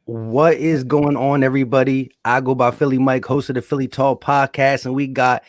What is going on, everybody? I go by Philly Mike, host of the Philly Talk podcast, and we got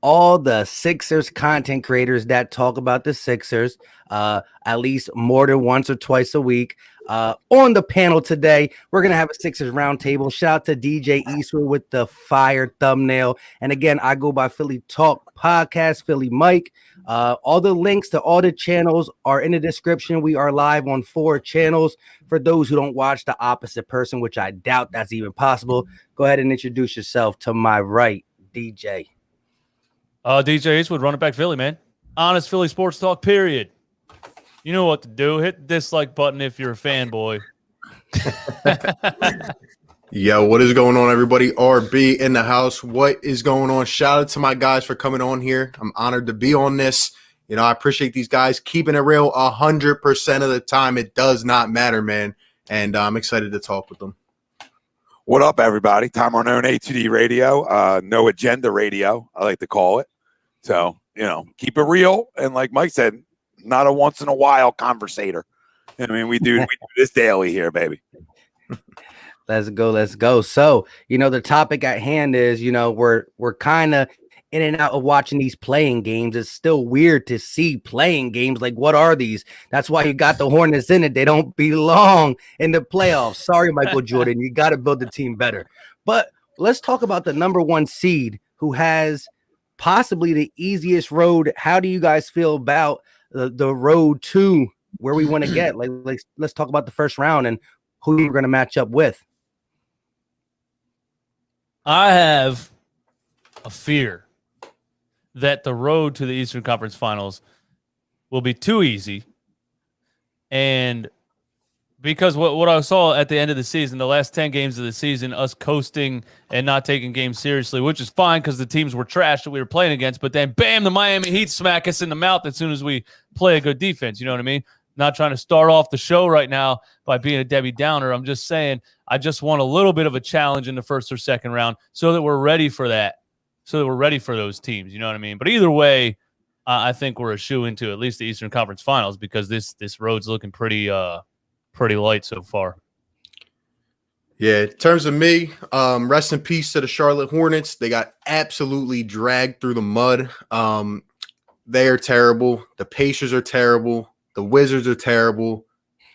all the Sixers content creators that talk about the Sixers at least more than once or twice a week. On the panel today, we're going to have a Sixers roundtable. Shout out to DJ Eastwood with the fire thumbnail. And again, I go by Philly Talk podcast, Philly Mike. All the links to all the channels are in the description. We are live on 4 channels. For those who don't watch the opposite person, which I doubt that's even possible, go ahead and introduce yourself to my right, DJ. DJ Eastwood, running back Philly, man. Honest Philly sports talk, period. You know what to do. Hit the dislike button if you're a fanboy. Yo, what is going on, everybody? RB in the house. What is going on? Shout out to my guys for coming on here. I'm honored to be on this. You know, I appreciate these guys keeping it real 100% of the time. It does not matter, man. And I'm excited to talk with them. What up, everybody? Tom Arnone, A2D Radio. No agenda radio, I like to call it. So, you know, keep it real. And like Mike said, not a once in a while conversator. I mean, we do this daily here, baby. Let's go. So, you know, the topic at hand is, you know, we're kind of in and out of watching these playing games. It's still weird to see playing games. Like, what are these? That's why you got the Hornets in it. They don't belong in the playoffs. Sorry, Michael Jordan. You got to build the team better. But let's talk about the number 1 seed who has possibly the easiest road. How do you guys feel about the road to where we want to get? Like, let's talk about the first round and who you're going to match up with. I have a fear that the road to the Eastern Conference Finals will be too easy. And because what I saw at the end of the season, the last 10 games of the season, us coasting and not taking games seriously, which is fine because the teams were trash that we were playing against, but then, bam, the Miami Heat smack us in the mouth as soon as we play a good defense. You know what I mean? Not trying to start off the show right now by being a Debbie Downer. I'm just saying I just want a little bit of a challenge in the first or second round so that we're ready for that, so that we're ready for those teams. You know what I mean? But either way, I think we're a shoe into at least the Eastern Conference Finals because this road's looking pretty light so far. Yeah, in terms of me, rest in peace to the Charlotte Hornets. They got absolutely dragged through the mud. They are terrible. The Pacers are terrible. The Wizards are terrible.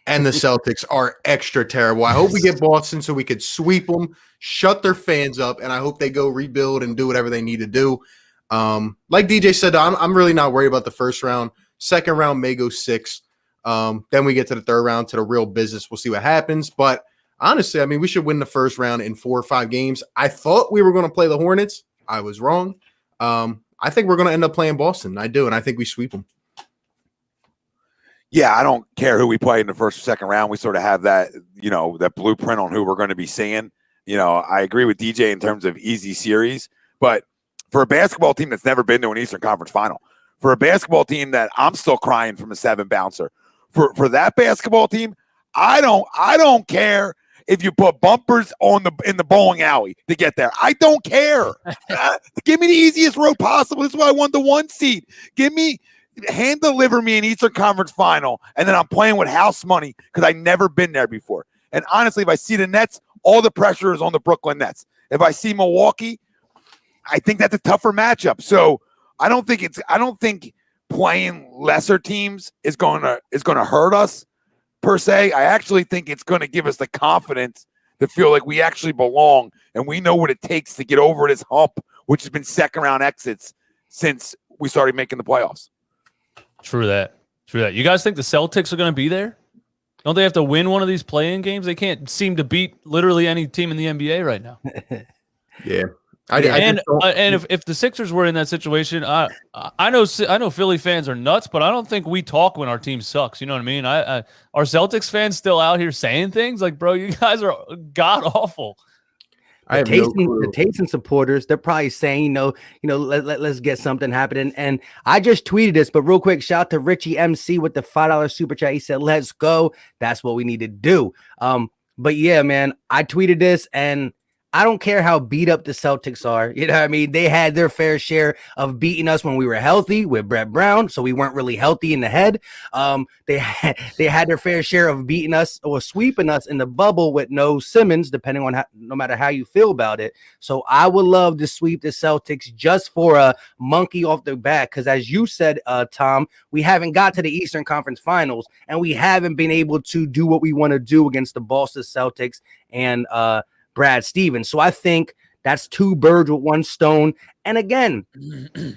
And the Celtics are extra terrible. I hope we get Boston so we could sweep them, shut their fans up, and I hope they go rebuild and do whatever they need to do. Like DJ said, I'm really not worried about the first round. Second round may go 6. Then we get to the third round, to the real business. We'll see what happens. But honestly, I mean, we should win the first round in 4 or 5 games. I thought we were going to play the Hornets. I was wrong. I think we're going to end up playing Boston. I do, and I think we sweep them. Yeah, I don't care who we play in the first or second round. We sort of have that, you know, that blueprint on who we're going to be seeing. You know, I agree with DJ in terms of easy series, but for a basketball team that's never been to an Eastern Conference Final, for a basketball team that I'm still crying from a 7 bouncer, for that basketball team, I don't care if you put bumpers in the bowling alley to get there. I don't care. Give me the easiest road possible. This is why I won the 1 seed. Hand deliver me an Eastern Conference Final, and then I'm playing with house money because I've never been there before. And honestly, if I see the Nets, all the pressure is on the Brooklyn Nets. If I see Milwaukee, I think that's a tougher matchup. So I don't think playing lesser teams is going to hurt us per se. I actually think it's going to give us the confidence to feel like we actually belong and we know what it takes to get over this hump, which has been second round exits since we started making the playoffs. True that. You guys think the Celtics are going to be there? Don't they have to win one of these play-in games? They can't seem to beat literally any team in the NBA right now. Yeah. And if the Sixers were in that situation, I know Philly fans are nuts, but I don't think we talk when our team sucks. You know what I mean? Are Celtics fans still out here saying things like, bro, you guys are god awful? The Taysom supporters, they're probably saying, let's get something happening. And I just tweeted this, but real quick, shout out to Richie MC with the $5 super chat. He said, let's go. That's what we need to do. But yeah, man, I tweeted this and I don't care how beat up the Celtics are. You know what I mean? They had their fair share of beating us when we were healthy with Brett Brown, so we weren't really healthy in the head. They had their fair share of beating us or sweeping us in the bubble with no Simmons, depending on no matter how you feel about it. So I would love to sweep the Celtics just for a monkey off the back, because as you said, Tom, we haven't got to the Eastern Conference Finals, and we haven't been able to do what we want to do against the Boston Celtics and Brad Stevens. So I think that's two birds with one stone. And again,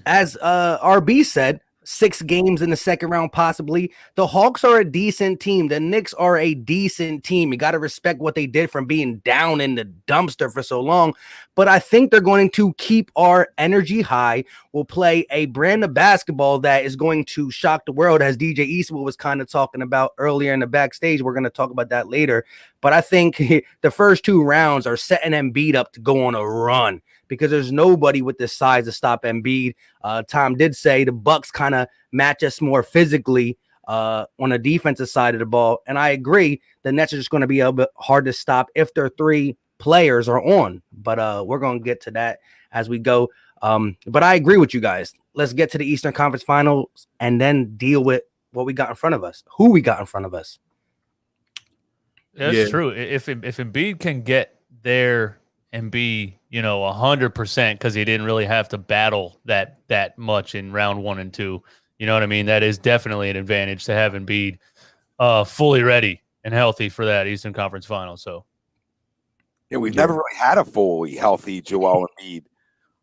as RB said, 6 games in the second round, possibly. The Hawks are a decent team. The Knicks are a decent team. You got to respect what they did from being down in the dumpster for so long. But I think they're going to keep our energy high. We'll play a brand of basketball that is going to shock the world, as DJ Eastwood was kind of talking about earlier in the backstage. We're going to talk about that later. But I think the first 2 rounds are setting Embiid up to go on a run, because there's nobody with the size to stop Embiid. Tom did say the Bucks kind of match us more physically on the defensive side of the ball. And I agree, the Nets are just going to be a bit hard to stop if their 3 players are on. But we're going to get to that as we go. But I agree with you guys. Let's get to the Eastern Conference Finals and then deal with what we got in front of us, who we got in front of us. That's true. If Embiid can get there and be, 100%, because he didn't really have to battle that much in round 1 and 2. You know what I mean? That is definitely an advantage to have Embiid fully ready and healthy for that Eastern Conference Final. So, yeah, we've never really had a fully healthy Joel Embiid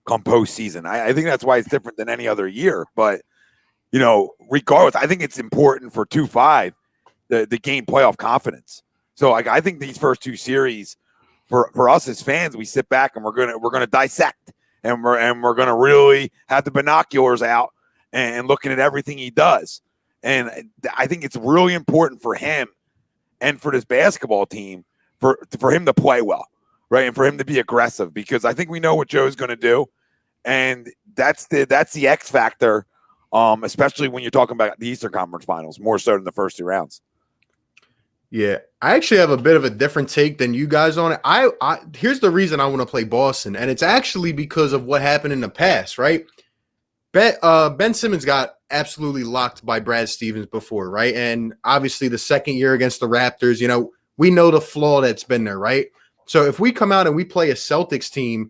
come postseason. I think that's why it's different than any other year. But, regardless, I think it's important for 2-5 to gain playoff confidence. So, I think these first 2 series, for us as fans, we sit back and we're gonna dissect, and we're gonna really have the binoculars out and looking at everything he does. And I think it's really important for him and for this basketball team for him to play well, right, and for him to be aggressive, because I think we know what Joe's going to do, and that's the X factor, especially when you're talking about the Eastern Conference Finals, more so than the first 2 rounds. Yeah, I actually have a bit of a different take than you guys on it. I here's the reason I want to play Boston, and it's actually because of what happened in the past, right? Ben Simmons got absolutely locked by Brad Stevens before, right? And obviously the second year against the Raptors, we know the flaw that's been there, right? So if we come out and we play a Celtics team,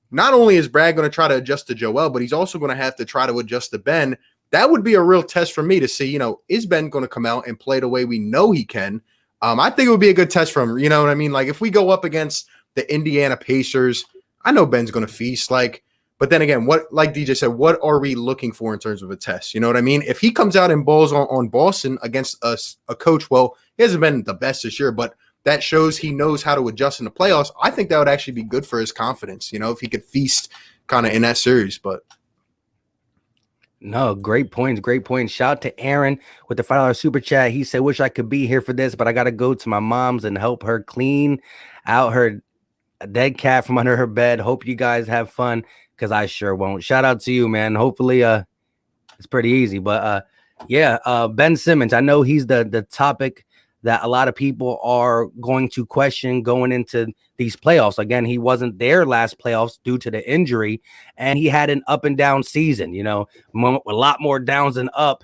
not only is Brad going to try to adjust to Joel, but he's also going to have to try to adjust to Ben. That would be a real test for me to see, is Ben going to come out and play the way we know he can? I think it would be a good test for him. You know what I mean? Like, if we go up against the Indiana Pacers, I know Ben's going to feast. But then again, like DJ said, what are we looking for in terms of a test? You know what I mean? If he comes out and balls on Boston against a coach, well, he hasn't been the best this year, but that shows he knows how to adjust in the playoffs. I think that would actually be good for his confidence, if he could feast kind of in that series. But no, great points. Great points. Shout out to Aaron with the $5 super chat. He said, wish I could be here for this, but I got to go to my mom's and help her clean out her dead cat from under her bed. Hope you guys have fun, because I sure won't. Shout out to you, man. Hopefully it's pretty easy. But Ben Simmons, I know he's the topic that a lot of people are going to question going into these playoffs. Again, he wasn't there last playoffs due to the injury, and he had an up and down season, a lot more downs than up.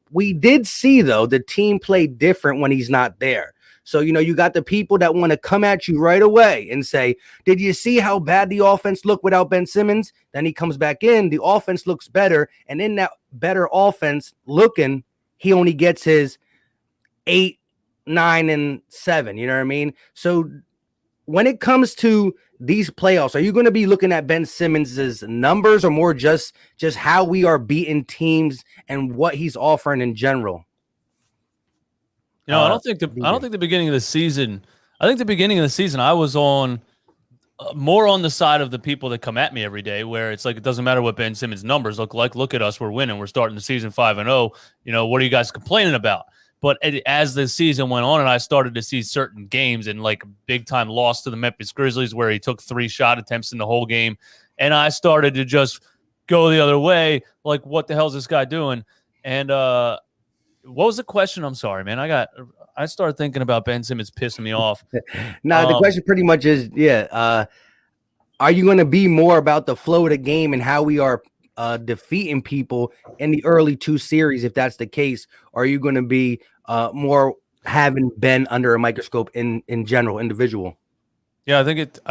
We did see, though, the team play different when he's not there. So, you got the people that want to come at you right away and say, did you see how bad the offense looked without Ben Simmons? Then he comes back in, the offense looks better, and in that better offense looking, he only gets his 8, 9, and 7. You know what I mean? So when it comes to these playoffs, are you going to be looking at Ben Simmons's numbers, or more just how we are beating teams and what he's offering in general? I don't think the beginning of the season. I think the beginning of the season, I was on more on the side of the people that come at me every day, where it's like, it doesn't matter what Ben Simmons' numbers look like. Look at us, we're winning. We're starting the season 5-0. What are you guys complaining about? But as the season went on, and I started to see certain games, and like big time loss to the Memphis Grizzlies, where he took 3 shot attempts in the whole game, and I started to just go the other way. Like, what the hell is this guy doing? And what was the question? I'm sorry, man. I started thinking about Ben Simmons pissing me off. The question pretty much is, are you going to be more about the flow of the game and how we are defeating people in the early 2 series? If that's the case, or are you going to be more having Ben under a microscope in general, individual? Yeah, I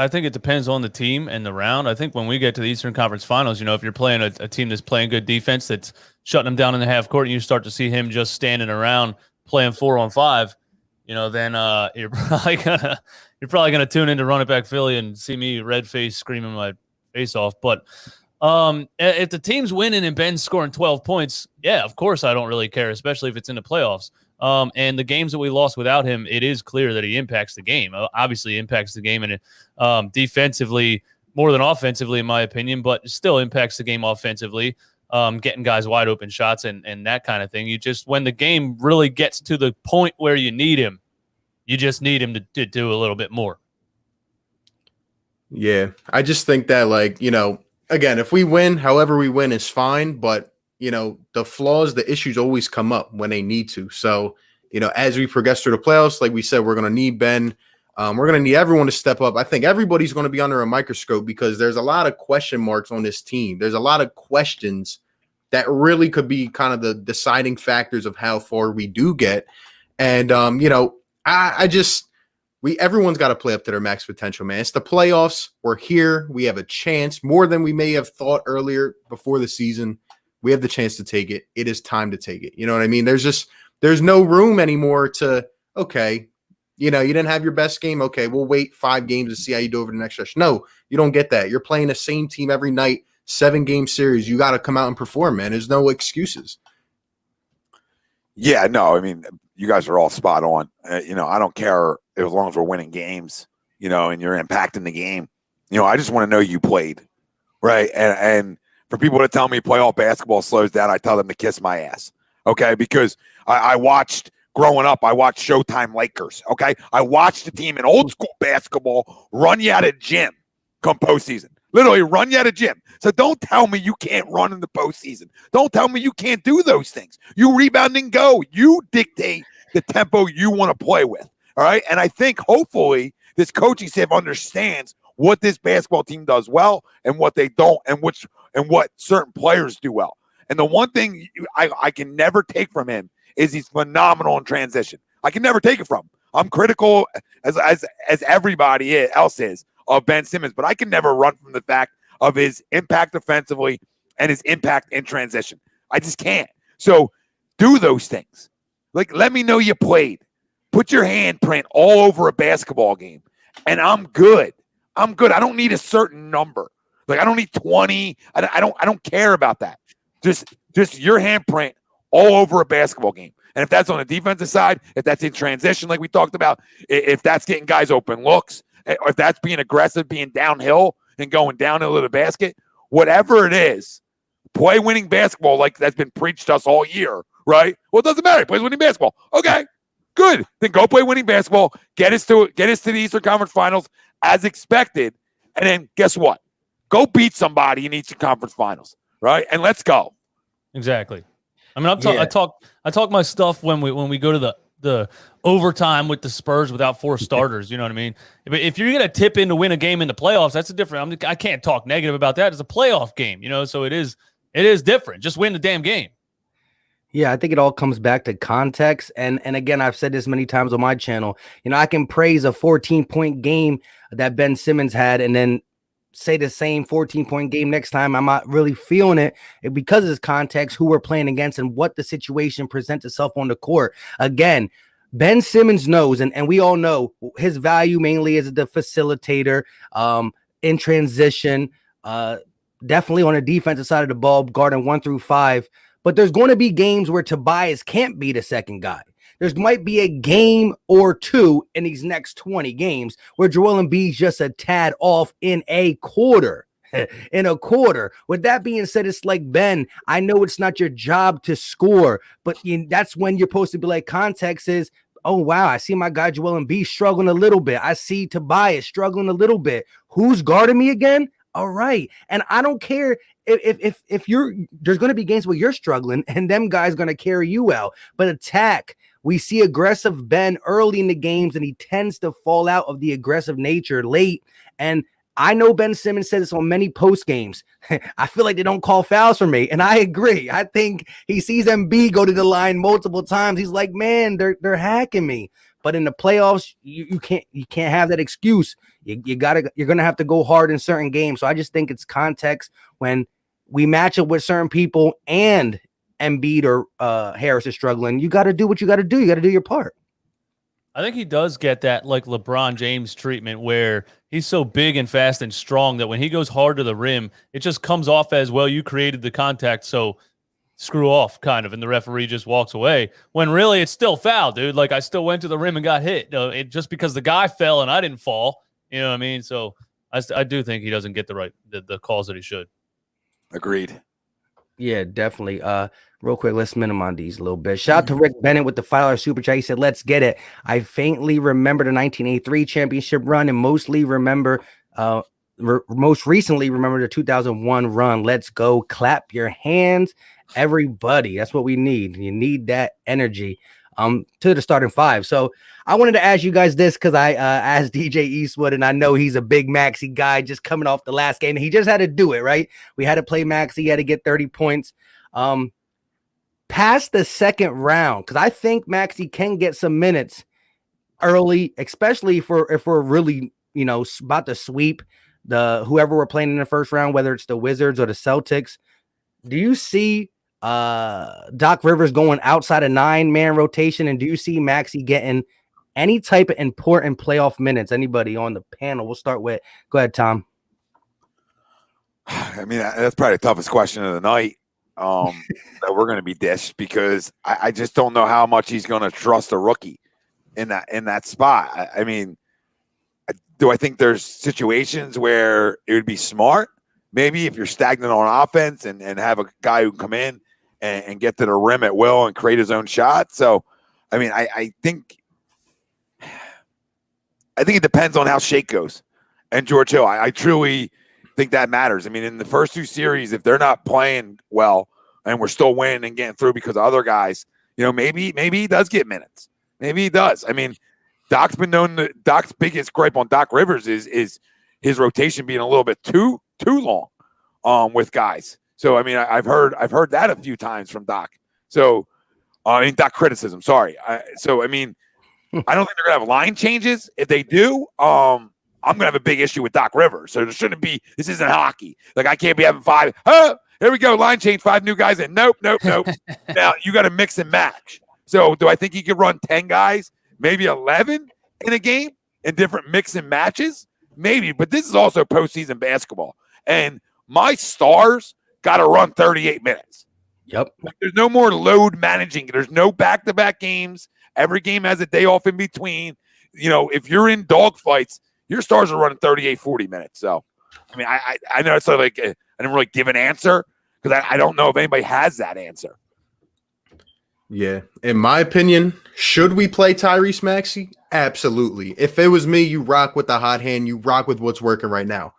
think it depends on the team and the round. I think when we get to the Eastern Conference Finals, if you're playing a team that's playing good defense, that's shutting them down in the half court, and you start to see him just standing around playing 4-on-5, then you're probably gonna tune in to Run It Back Philly and see me red face screaming my face off. But if the team's winning and Ben's scoring 12 points, yeah, of course I don't really care, especially if it's in the playoffs. And the games that we lost without him, it is clear that he impacts the game. Obviously impacts the game, and defensively more than offensively, in my opinion, but still impacts the game offensively, getting guys wide open shots and that kind of thing. You just, when the game really gets to the point where you need him, you just need him to do a little bit more. Yeah, I just think that, again, if we win, however we win is fine, but the flaws, the issues always come up when they need to. So, as we progress through the playoffs, like we said, we're going to need Ben. We're going to need everyone to step up. I think everybody's going to be under a microscope because there's a lot of question marks on this team. There's a lot of questions that really could be kind of the deciding factors of how far we do get. And, everyone's got to play up to their max potential, man. It's the playoffs. We're here. We have a chance more than we may have thought earlier before the season. We have the chance to take it. It is time to take it. You know what I mean? There's no room anymore to, okay, you didn't have your best game. Okay, we'll wait 5 games to see how you do over the next stretch. No, you don't get that. You're playing the same team every night, 7-game series. You got to come out and perform, man. There's no excuses. Yeah, no, I mean, you guys are all spot on. I don't care as long as we're winning games, and you're impacting the game. I just want to know you played, right? And for people to tell me playoff basketball slows down, I tell them to kiss my ass, okay? Because I watched, growing up, I watched Showtime Lakers, okay? I watched the team in old school basketball run you out of gym come postseason. Literally run you out of gym. So don't tell me you can't run in the postseason. Don't tell me you can't do those things. You rebound and go. You dictate the tempo you want to play with, all right? And I think hopefully this coaching staff understands what this basketball team does well and what they don't, and what certain players do well. And the one thing I can never take from him is he's phenomenal in transition. I can never take it from him. I'm critical as everybody else is of Ben Simmons, but I can never run from the fact of his impact offensively and his impact in transition. I just can't. So do those things. Let me know you played. Put your handprint all over a basketball game, and I'm good. I don't need a certain number. I don't need 20. I don't care about that. Just your handprint all over a basketball game. And if that's on the defensive side, if that's in transition like we talked about, if that's getting guys open looks, or if that's being aggressive, being downhill and going downhill to the basket, whatever it is, play winning basketball like that's been preached to us all year, right? Well, it doesn't matter. He plays winning basketball. Okay, good. Then go play winning basketball. Get us to the Eastern Conference Finals as expected. And then guess what? Go beat somebody in Eastern Conference Finals, right? And let's go. Exactly. I mean, I talk my stuff when we go to the overtime with the Spurs without 4 starters. You know what I mean? If you're gonna tip in to win a game in the playoffs, that's a different. I can't talk negative about that. It's a playoff game, so it is different. Just win the damn game. Yeah, I think it all comes back to context. And again, I've said this many times on my channel. I can praise a 14-point game that Ben Simmons had and then say the same 14-point game next time. I'm not really feeling it because of this context, who we're playing against and what the situation presents itself on the court. Again, Ben Simmons knows, and we all know his value mainly as the facilitator in transition, definitely on the defensive side of the ball, guarding 1 through 5. But there's going to be games where Tobias can't be the second guy. There might be a game or 2 in these next 20 games where Joel Embiid's just a tad off in a quarter. With that being said, it's like, Ben, I know it's not your job to score, but that's when you're supposed to be like, context is, oh, wow, I see my guy Joel Embiid struggling a little bit. I see Tobias struggling a little bit. Who's guarding me again? all right. And I don't care if there's going to be games where you're struggling and them guys going to carry you out. But attack, we see aggressive Ben early in the games, and he tends to fall out of the aggressive nature late. And I know Ben Simmons said this on many post games. I feel like they don't call fouls for me, and I agree. I think he sees Embiid go to the line multiple times. He's like, man, they're hacking me. But in the playoffs, you can't have that excuse. You're gonna have to go hard in certain games. So I just think it's context when we match up with certain people and Embiid or Harris is struggling. You got to do what you got to do. You got to do your part. I think he does get that like LeBron James treatment where he's so big and fast and strong that when he goes hard to the rim, it just comes off as, well, you created the contact, so screw off, kind of, and the referee just walks away. When really it's still foul, dude. Like, I still went to the rim and got hit. Just because the guy fell and I didn't fall, you know what I mean? So I do think he doesn't get the calls that he should. Agreed. Yeah, definitely. Real quick, let's minimize these a little bit. Shout out to Rick Bennett with the $5 super chat. He said, let's get it. I faintly remember the 1983 championship run and most recently remember the 2001 run. Let's go. Clap your hands, everybody. That's what we need. You need that energy to the starting five. So I wanted to ask you guys this because I asked DJ Eastwood, and I know he's a big Maxey guy just coming off the last game. He just had to do it, right? We had to play Maxey. He had to get 30 points. Past the second round, because I think Maxey can get some minutes early, especially if we're really, about to sweep whoever we're playing in the first round, whether it's the Wizards or the Celtics. Do you see Doc Rivers going outside a 9-man rotation, and do you see Maxey getting any type of important playoff minutes? Anybody on the panel? We'll start with. Go ahead, Tom. I mean, that's probably the toughest question of the night. That we're going to be dished because I just don't know how much he's going to trust a rookie in that spot. I mean, do I think there's situations where it would be smart? Maybe if you're stagnant on offense and have a guy who can come in and get to the rim at will and create his own shot. So, I mean, I think it depends on how Shake goes and George Hill. I truly think that matters. I mean, in the first two series, if they're not playing well and we're still winning and getting through because of other guys, maybe he does get minutes. Maybe he does. I mean, Doc's biggest gripe on Doc Rivers is his rotation being a little bit too long with guys. So I mean, I've heard that a few times from Doc. So Doc criticism. Sorry. So I mean, I don't think they're gonna have line changes. If they do, I'm going to have a big issue with Doc Rivers. So there shouldn't be – this isn't hockey. Like, I can't be having 5. Oh, here we go. Line change, 5 new guys in. Nope. Now, you got to mix and match. So do I think he could run 10 guys, maybe 11 in a game in different mix and matches? Maybe. But this is also postseason basketball. And my stars got to run 38 minutes. Yep. Like, there's no more load managing. There's no back-to-back games. Every game has a day off in between. If you're in dogfights, your stars are running 38, 40 minutes. So, I mean, I know it's like I didn't really give an answer because I don't know if anybody has that answer. Yeah. In my opinion, should we play Tyrese Maxey? Absolutely. If it was me, you rock with the hot hand. You rock with what's working right now.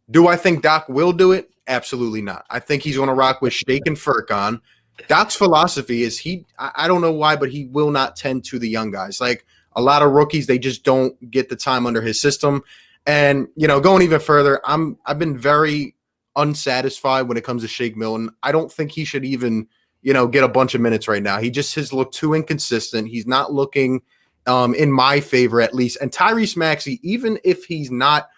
Do I think Doc will do it? Absolutely not. I think he's going to rock with Shake and Furkan. Doc's philosophy is I don't know why, but he will not tend to the young guys. Like, a lot of rookies, they just don't get the time under his system. And, going even further, I've been very unsatisfied when it comes to Shake Milton. I don't think he should even, get a bunch of minutes right now. He just has looked too inconsistent. He's not looking in my favor, at least. And Tyrese Maxey, even if he's not,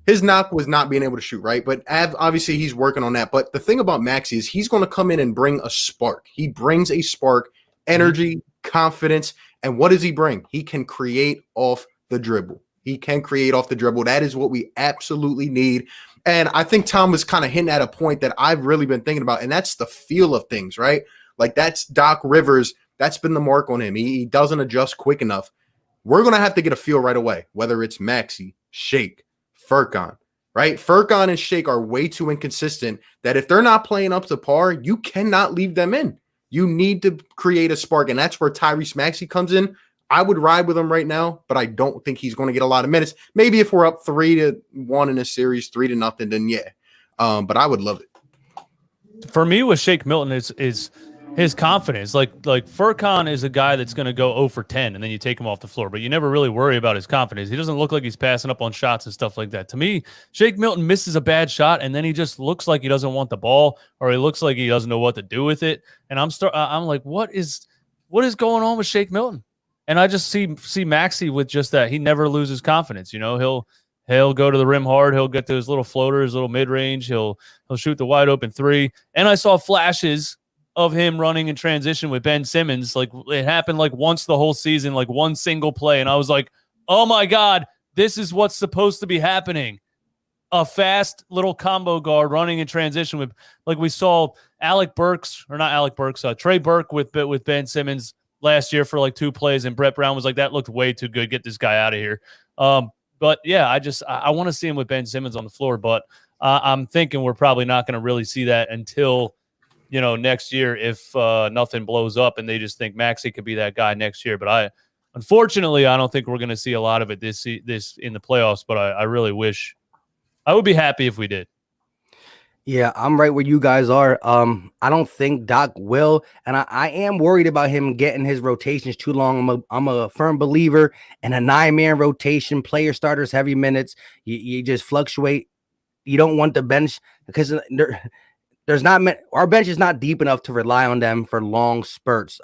his knock was not being able to shoot, right? But obviously he's working on that. But the thing about Maxey is he's going to come in and bring a spark. He brings a spark, energy, confidence. And what does he bring? He can create off the dribble. That is what we absolutely need. And I think Tom was kind of hinting at a point that I've really been thinking about, and that's the feel of things, right? Like, that's Doc Rivers. That's been the mark on him. He doesn't adjust quick enough. We're going to have to get a feel right away, whether it's Maxey, Shake, Furkan, right? Furkan and Shake are way too inconsistent that if they're not playing up to par, you cannot leave them in. You need to create a spark, and that's where Tyrese Maxey comes in. I would ride with him right now, but I don't think he's going to get a lot of minutes. Maybe if we're up 3-1 in a series, 3-0, then yeah. But I would love it. For me, with Shake Milton is his confidence. Like Furkan is a guy that's going to go 0 for 10, and then you take him off the floor, but you never really worry about his confidence. He doesn't look like he's passing up on shots and stuff like that. To me, Shake Milton misses a bad shot, and then he just looks like he doesn't want the ball, or he looks like he doesn't know what to do with it. And I'm like, what is going on with Shake Milton? And I just see Maxey with just that. He never loses confidence. You know, he'll go to the rim hard. He'll get those little floaters, little mid-range. He'll shoot the wide open three. And I saw flashes of him running in transition with Ben Simmons. Like, it happened like once the whole season, like one single play. And I was like, oh my God, this is what's supposed to be happening. A fast little combo guard running in transition with, like we saw Trey Burke with Ben Simmons last year for like 2 plays, and Brett Brown was like, that looked way too good. Get this guy out of here. But yeah, I want to see him with Ben Simmons on the floor, but I'm thinking we're probably not going to really see that until, next year if nothing blows up and they just think Maxey could be that guy next year. But unfortunately, I don't think we're going to see a lot of it this in the playoffs, but I really wish. I would be happy if we did. Yeah, I'm right where you guys are. I don't think Doc will, and I am worried about him getting his rotations too long. I'm a firm believer in a 9-man rotation, player starters, heavy minutes. You just fluctuate. You don't want the bench because there's not our bench is not deep enough to rely on them for long spurts.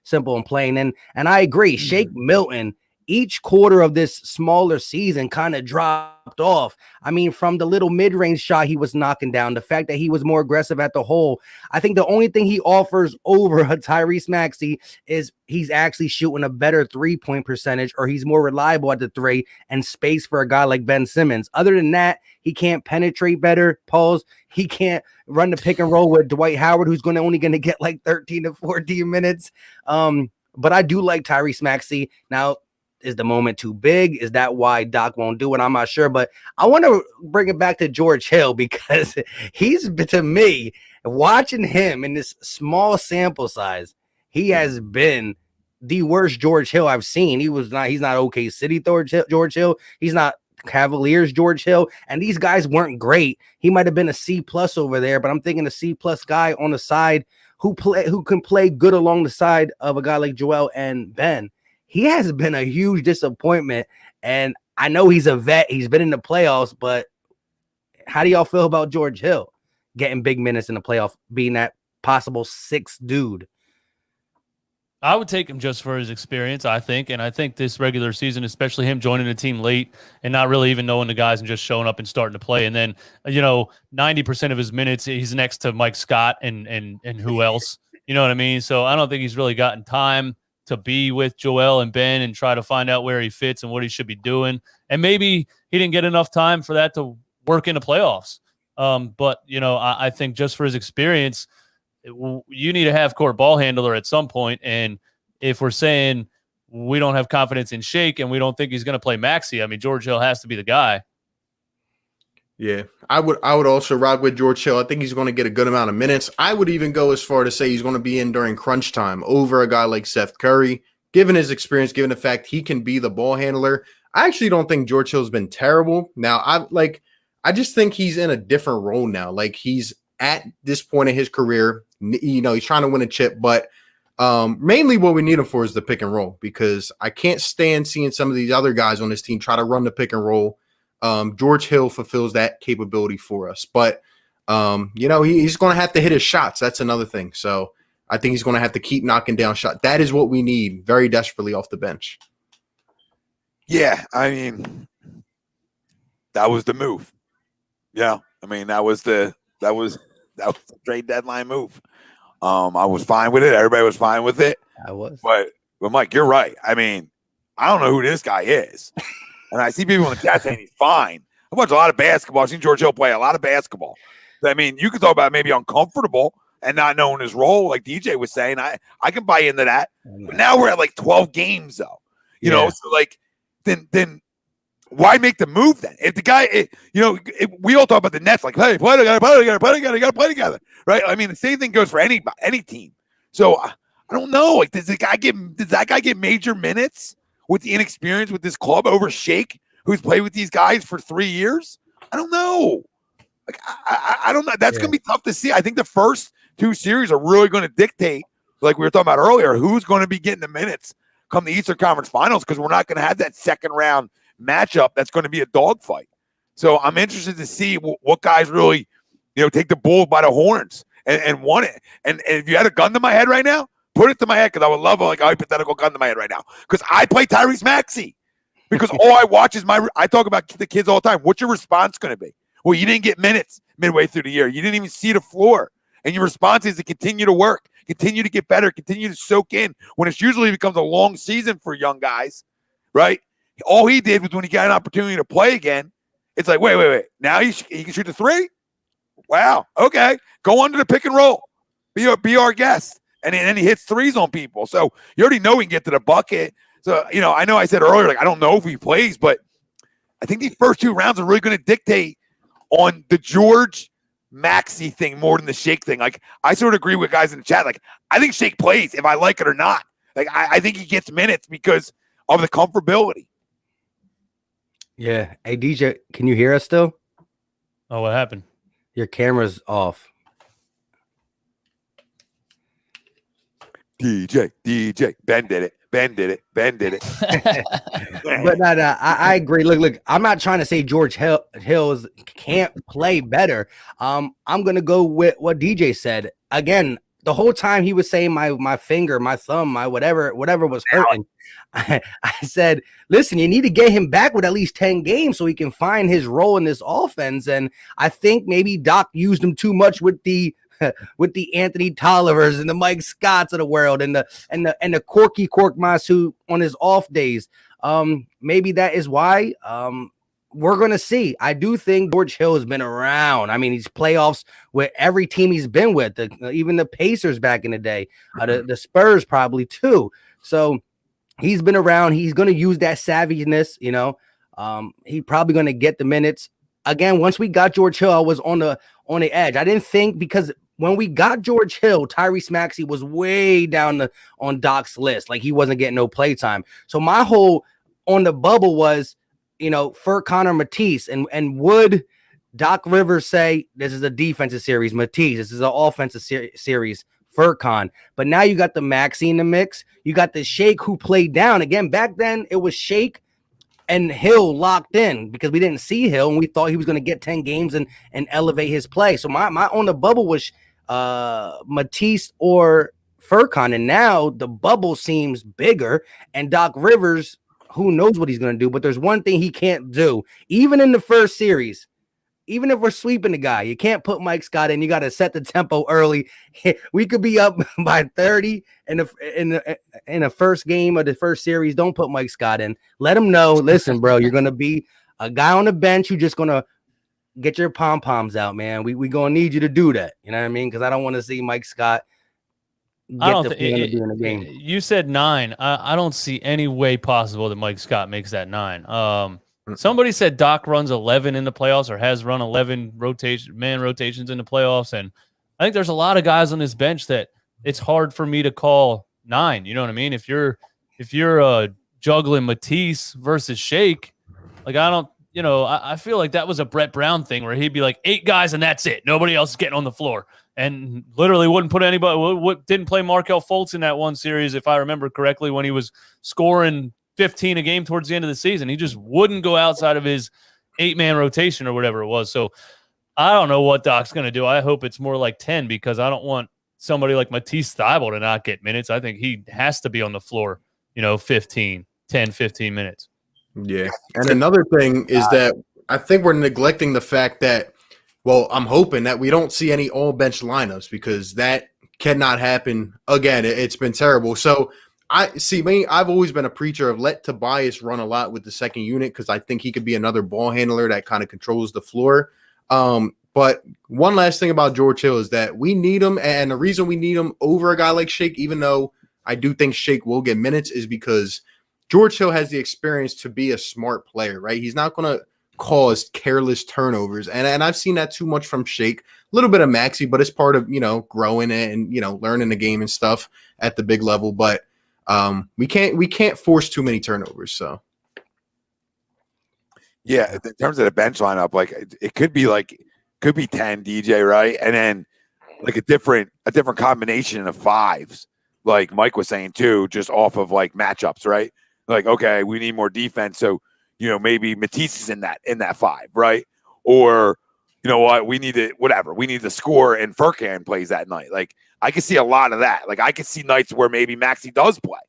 Simple and plain. And I agree. Shake Milton, each quarter of this smaller season kind of dropped off. I mean, from the little mid-range shot he was knocking down, the fact that he was more aggressive at the hole. I think the only thing he offers over a Tyrese Maxey is he's actually shooting a better 3-point percentage, or he's more reliable at the 3 and space for a guy like Ben Simmons. Other than that, he can't penetrate better. He can't run the pick and roll with Dwight Howard, who's only going to get like 13 to 14 minutes. But I do like Tyrese Maxey. Now, is the moment too big? Is that why Doc won't do it? I'm not sure, but I want to bring it back to George Hill, because he's, to me, watching him in this small sample size, he has been the worst George Hill I've seen. He's not OK City George Hill. He's not Cavaliers George Hill. And these guys weren't great. He might have been a C+ over there, but I'm thinking a C+ guy on the side who can play good along the side of a guy like Joel and Ben. He has been a huge disappointment, and I know he's a vet. He's been in the playoffs, but how do y'all feel about George Hill getting big minutes in the playoff, being that possible 6th dude? I would take him just for his experience, I think. And I think this regular season, especially him joining the team late and not really even knowing the guys and just showing up and starting to play. And then, 90% of his minutes, he's next to Mike Scott and who else? You know what I mean? So I don't think he's really gotten time to be with Joel and Ben and try to find out where he fits and what he should be doing. And maybe he didn't get enough time for that to work in the playoffs. But, I think just for his experience, you need to have court ball handler at some point. And if we're saying we don't have confidence in Shake and we don't think he's going to play Maxey, I mean, George Hill has to be the guy. Yeah, I would also ride with George Hill. I think he's going to get a good amount of minutes. I would even go as far to say he's going to be in during crunch time over a guy like Seth Curry, given his experience, given the fact he can be the ball handler. I actually don't think George Hill's been terrible. Now, I just think he's in a different role now. Like, he's at this point in his career, he's trying to win a chip, but mainly what we need him for is the pick and roll, because I can't stand seeing some of these other guys on this team try to run the pick and roll. George Hill fulfills that capability for us, but he's going to have to hit his shots. That's another thing. So I think he's going to have to keep knocking down shots. That is what we need very desperately off the bench. Yeah, I mean, that was the move. Yeah, I mean, that was the trade deadline move. I was fine with it. Everybody was fine with it. I was, but Mike, you're right. I mean, I don't know who this guy is. And I see people in the chat saying he's fine. I watch a lot of basketball. I've seen George Hill play a lot of basketball. I mean, you could talk about maybe uncomfortable and not knowing his role, like DJ was saying. I can buy into that. But now we're at like 12 games, though. You know, so like then why make the move then? If the guy, we all talk about the Nets, like, hey, play together, got to play together, right? I mean, the same thing goes for any team. So I don't know. Like, does that guy get major minutes with the inexperience with this club over Shake, who's played with these guys for 3 years? I don't know. Like, I don't know. That's going to be tough to see. I think the first 2 series are really going to dictate, like we were talking about earlier, who's going to be getting the minutes come the Eastern Conference Finals, because we're not going to have that second round matchup that's going to be a dogfight. So I'm interested to see what guys really, take the bull by the horns and want it. And if you had a gun to my head right now, put it to my head, because I would love a hypothetical gun to my head right now. Because I play Tyrese Maxey. Because all I watch is I talk about the kids all the time. What's your response going to be? Well, you didn't get minutes midway through the year. You didn't even see the floor. And your response is to continue to work, continue to get better, continue to soak in when it usually becomes a long season for young guys, right? All he did was when he got an opportunity to play again, it's like, wait. Now he can shoot the 3? Wow. Okay. Go under the pick and roll. Be our guest. And then he hits 3s on people. So you already know he can get to the bucket. So, I know I said earlier, like, I don't know if he plays, but I think these first 2 rounds are really going to dictate on the George Maxey thing more than the Shake thing. Like, I sort of agree with guys in the chat. Like, I think Shake plays if I like it or not. Like, I think he gets minutes because of the comfortability. Yeah. Hey, DJ, can you hear us still? Oh, what happened? Your camera's off. DJ, Ben did it. But I agree. Look, I'm not trying to say George Hills can't play better. I'm gonna go with what DJ said. Again, the whole time he was saying my finger, my thumb, my whatever was hurting. I said, listen, you need to get him back with at least 10 games so he can find his role in this offense. And I think maybe Doc used him too much with the Anthony Tollivers and the Mike Scotts of the world and the Corky Korkmaz on his off days. Maybe that is why. We're gonna see. I do think George Hill has been around. I mean, he's playoffs with every team he's been with, even the Pacers back in the day, the Spurs probably too. So he's been around. He's gonna use that savviness. He's probably gonna get the minutes. Again, once we got George Hill, I was on the edge. I didn't think, because when we got George Hill, Tyrese Maxey was way down on Doc's list. Like, he wasn't getting no play time. So my whole on the bubble was, Furkan or Matisse. And would Doc Rivers say this is a defensive series, Matisse, this is an offensive series, Furkan? But now you got the Maxey in the mix. You got the Shake who played down. Again, back then it was Shake and Hill locked in because we didn't see Hill and we thought he was going to get 10 games and elevate his play. So my on the bubble was Matisse or Furkan, and now the bubble seems bigger, and Doc Rivers, who knows what he's going to do, but there's one thing he can't do. Even in the first series, even if we're sweeping the guy, you can't put Mike Scott in. You got to set the tempo early. We could be up by 30 in the first game of the first series. Don't put Mike Scott in. Let him know, listen, bro, you're going to be a guy on the bench who's just going to get your pom-poms out, man. We going to need you to do that. You know what I mean? Because I don't want to see Mike Scott get the feeling of being a game. You said 9. I don't see any way possible that Mike Scott makes that 9. Somebody said Doc runs 11 in the playoffs, or has run 11 rotations in the playoffs, and I think there's a lot of guys on this bench that it's hard for me to call 9. You know what I mean? If you're juggling Matisse versus Shake, like, I don't. I feel like that was a Brett Brown thing where he'd be like 8 guys and that's it. Nobody else is getting on the floor, and literally wouldn't put anybody. Didn't play Markelle Fultz in that one series, if I remember correctly, when he was scoring 15 a game towards the end of the season. He just wouldn't go outside of his 8-man rotation or whatever it was. So I don't know what Doc's going to do. I hope it's more like 10, because I don't want somebody like Matisse Thybulle to not get minutes. I think he has to be on the floor, 10, 15 minutes. Yeah. And another thing is that I think we're neglecting the fact that, well, I'm hoping that we don't see any all bench lineups, because that cannot happen again. It's been terrible. So I've always been a preacher of let Tobias run a lot with the second unit, because I think he could be another ball handler that kind of controls the floor. But one last thing about George Hill is that we need him. And the reason we need him over a guy like Shake, even though I do think Shake will get minutes, is because George Hill has the experience to be a smart player, right? He's not going to cause careless turnovers. And I've seen that too much from Shake, a little bit of Maxey, but it's part of, growing it and, learning the game and stuff at the big level. But we can't force too many turnovers. So. Yeah, in terms of the bench lineup, like it could be 10 DJ, right? And then like a different combination of fives, like Mike was saying too, just off of like matchups, right? Like, okay, we need more defense, so maybe Matisse is in that five, right? Or you know what, we need to score and Furkan plays that night. Like I could see a lot of that. Like I could see nights where maybe Maxey does play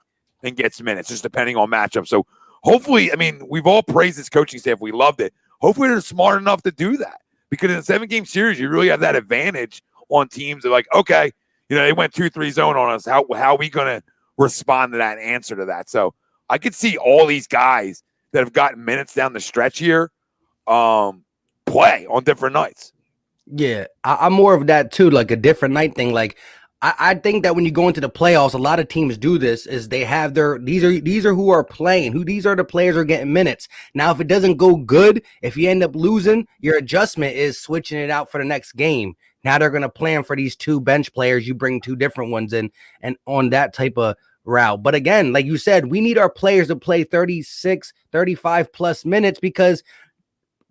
and gets minutes, just depending on matchup. So hopefully, I mean, we've all praised this coaching staff. We loved it. Hopefully they're smart enough to do that, because in a 7-game series, you really have that advantage on teams that are like, okay, they went 2-3 zone on us. How are we going to respond to that and answer to that? So I could see all these guys that have gotten minutes down the stretch here play on different nights. Yeah, I'm more of that too, like a different night thing. Like I think that when you go into the playoffs, a lot of teams do this, is they have these are who are playing, these are the players who are getting minutes. Now, if it doesn't go good, if you end up losing, your adjustment is switching it out for the next game. Now they're going to plan for these 2 bench players. You bring 2 different ones in and on that type of route. But again, like you said, we need our players to play 36, 35 plus minutes, because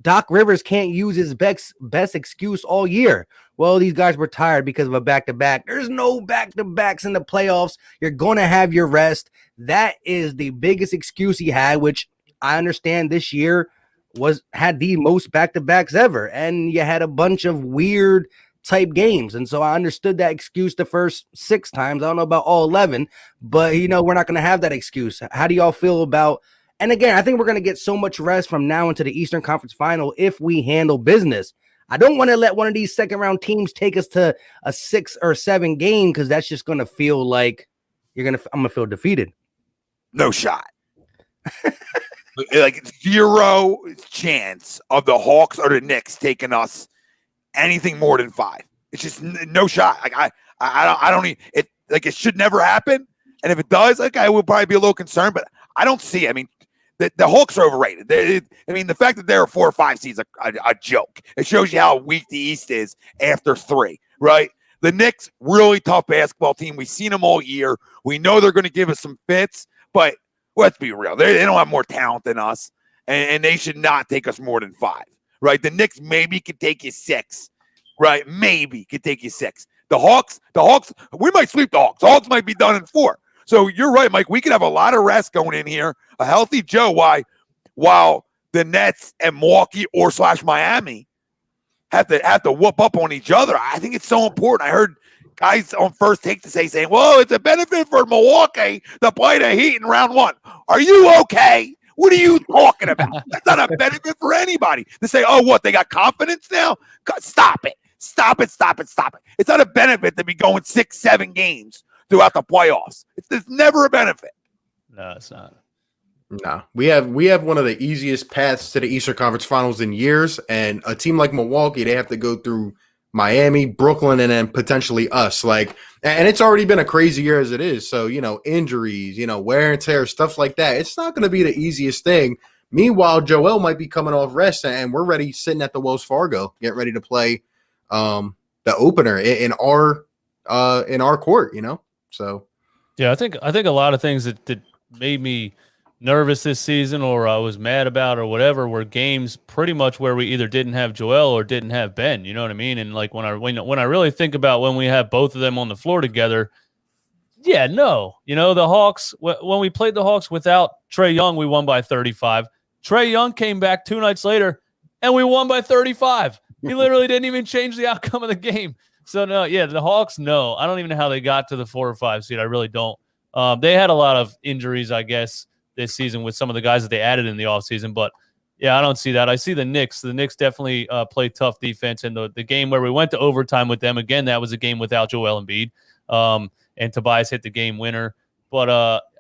Doc Rivers can't use his best excuse all year. Well, these guys were tired because of a back-to-back. There's no back-to-backs in the playoffs. You're going to have your rest. That is the biggest excuse he had, which I understand this year had the most back-to-backs ever. And you had a bunch of weird type games. And so I understood that excuse the first 6 times. I don't know about all 11, but we're not going to have that excuse. How do y'all feel about? And again, I think we're going to get so much rest from now into the Eastern Conference Final if we handle business. I don't want to let one of these second-round teams take us to a 6 or 7 game, because that's just going to feel like I'm going to feel defeated. No shot. Like 0 chance of the Hawks or the Knicks taking us anything more than 5. It's just no shot. Like I don't need it. Like it should never happen. And if it does, like I would probably be a little concerned, but I don't see it. I mean, the Hawks are overrated. The fact that they're a 4 or 5 seed is a joke. It shows you how weak the East is after 3, right? The Knicks, really tough basketball team. We've seen them all year. We know they're going to give us some fits, but let's be real. They don't have more talent than us, and they should not take us more than 5, right? The Knicks maybe could take you 6, right? Maybe could take you 6. The Hawks, we might sweep the Hawks. The Hawks might be done in 4. So you're right, Mike. We could have a lot of rest going in here, a healthy Joe. While the Nets and Milwaukee or / Miami have to whoop up on each other. I think it's so important. I heard guys on First Take to saying, "Well, it's a benefit for Milwaukee to play the Heat in round 1." Are you okay? What are you talking about? That's not a benefit for anybody to say, "Oh, what? They got confidence now?" Stop it! Stop it! Stop it! Stop it! It's not a benefit to be going 6, 7 games throughout the playoffs. It's never a benefit. No, it's not. No, we have one of the easiest paths to the Eastern Conference Finals in years, and a team like Milwaukee, they have to go through Miami, Brooklyn, and then potentially us. And it's already been a crazy year as it is. So, injuries, wear and tear, stuff like that. It's not going to be the easiest thing. Meanwhile, Joel might be coming off rest, and we're ready, sitting at the Wells Fargo, get ready to play the opener in our court. So, yeah, I think a lot of things that made me nervous this season, or I was mad about, or whatever, were games pretty much where we either didn't have Joel or didn't have Ben. You know what I mean? And like when I really think about when we have both of them on the floor together, yeah, no, the Hawks, when we played the Hawks without Trae Young, we won by 35. Trae Young came back 2 nights later and we won by 35. He literally didn't even change the outcome of the game. So no, yeah, the Hawks, no, I don't even know how they got to the 4 or 5 seed. I really don't. They had a lot of injuries, I guess, this season with some of the guys that they added in the offseason. But, yeah, I don't see that. I see the Knicks. The Knicks definitely play tough defense. And the game where we went to overtime with them, again, that was a game without Joel Embiid. And Tobias hit the game winner. But,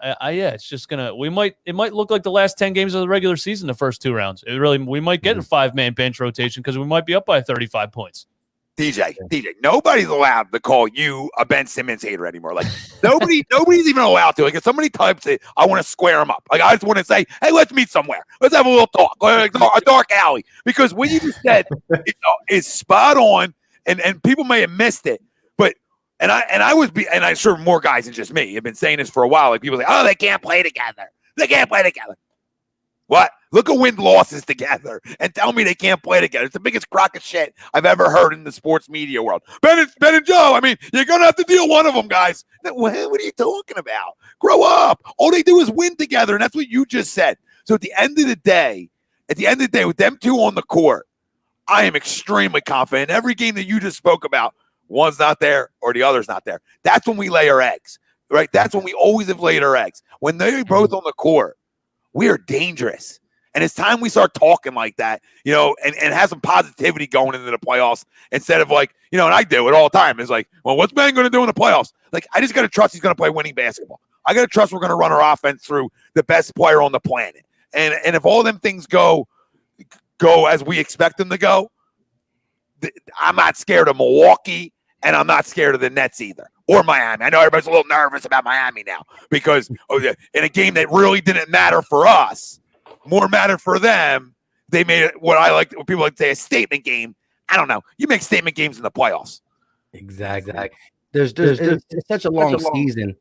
yeah, it's just going to – it might look like the last 10 games of the regular season, the first 2 rounds. We might get a 5-man bench rotation because we might be up by 35 points. DJ, nobody's allowed to call you a Ben Simmons hater anymore. Like nobody's even allowed to. Like if somebody types it, I want to square them up. Like I just want to say, hey, let's meet somewhere. Let's have a little talk, like a dark alley. Because what you just said is spot on, and people may have missed it, but and I'm sure more guys than just me have been saying this for a while. Like people say, oh, they can't play together. They can't play together. What? Look at win losses together and tell me they can't play together. It's the biggest crock of shit I've ever heard in the sports media world. Ben and Joe, I mean, you're going to have to deal one of them, guys. What are you talking about? Grow up. All they do is win together, and that's what you just said. So at the end of the day, with them two on the court, I am extremely confident. Every game that you just spoke about, one's not there or the other's not there. That's when we lay our eggs, right? That's when we always have laid our eggs. When they're both on the court, we are dangerous. And it's time we start talking like that, and have some positivity going into the playoffs instead of like, and I do it all the time. It's like, well, what's Ben going to do in the playoffs? Like, I just got to trust he's going to play winning basketball. I got to trust we're going to run our offense through the best player on the planet. And if all them things go as we expect them to go, I'm not scared of Milwaukee, and I'm not scared of the Nets either. Or Miami. I know everybody's a little nervous about Miami now because in a game that really didn't matter for us, more mattered for them, they made it what people like to say a statement game. I don't know. You make statement games in the playoffs. Exactly. There's such a long season.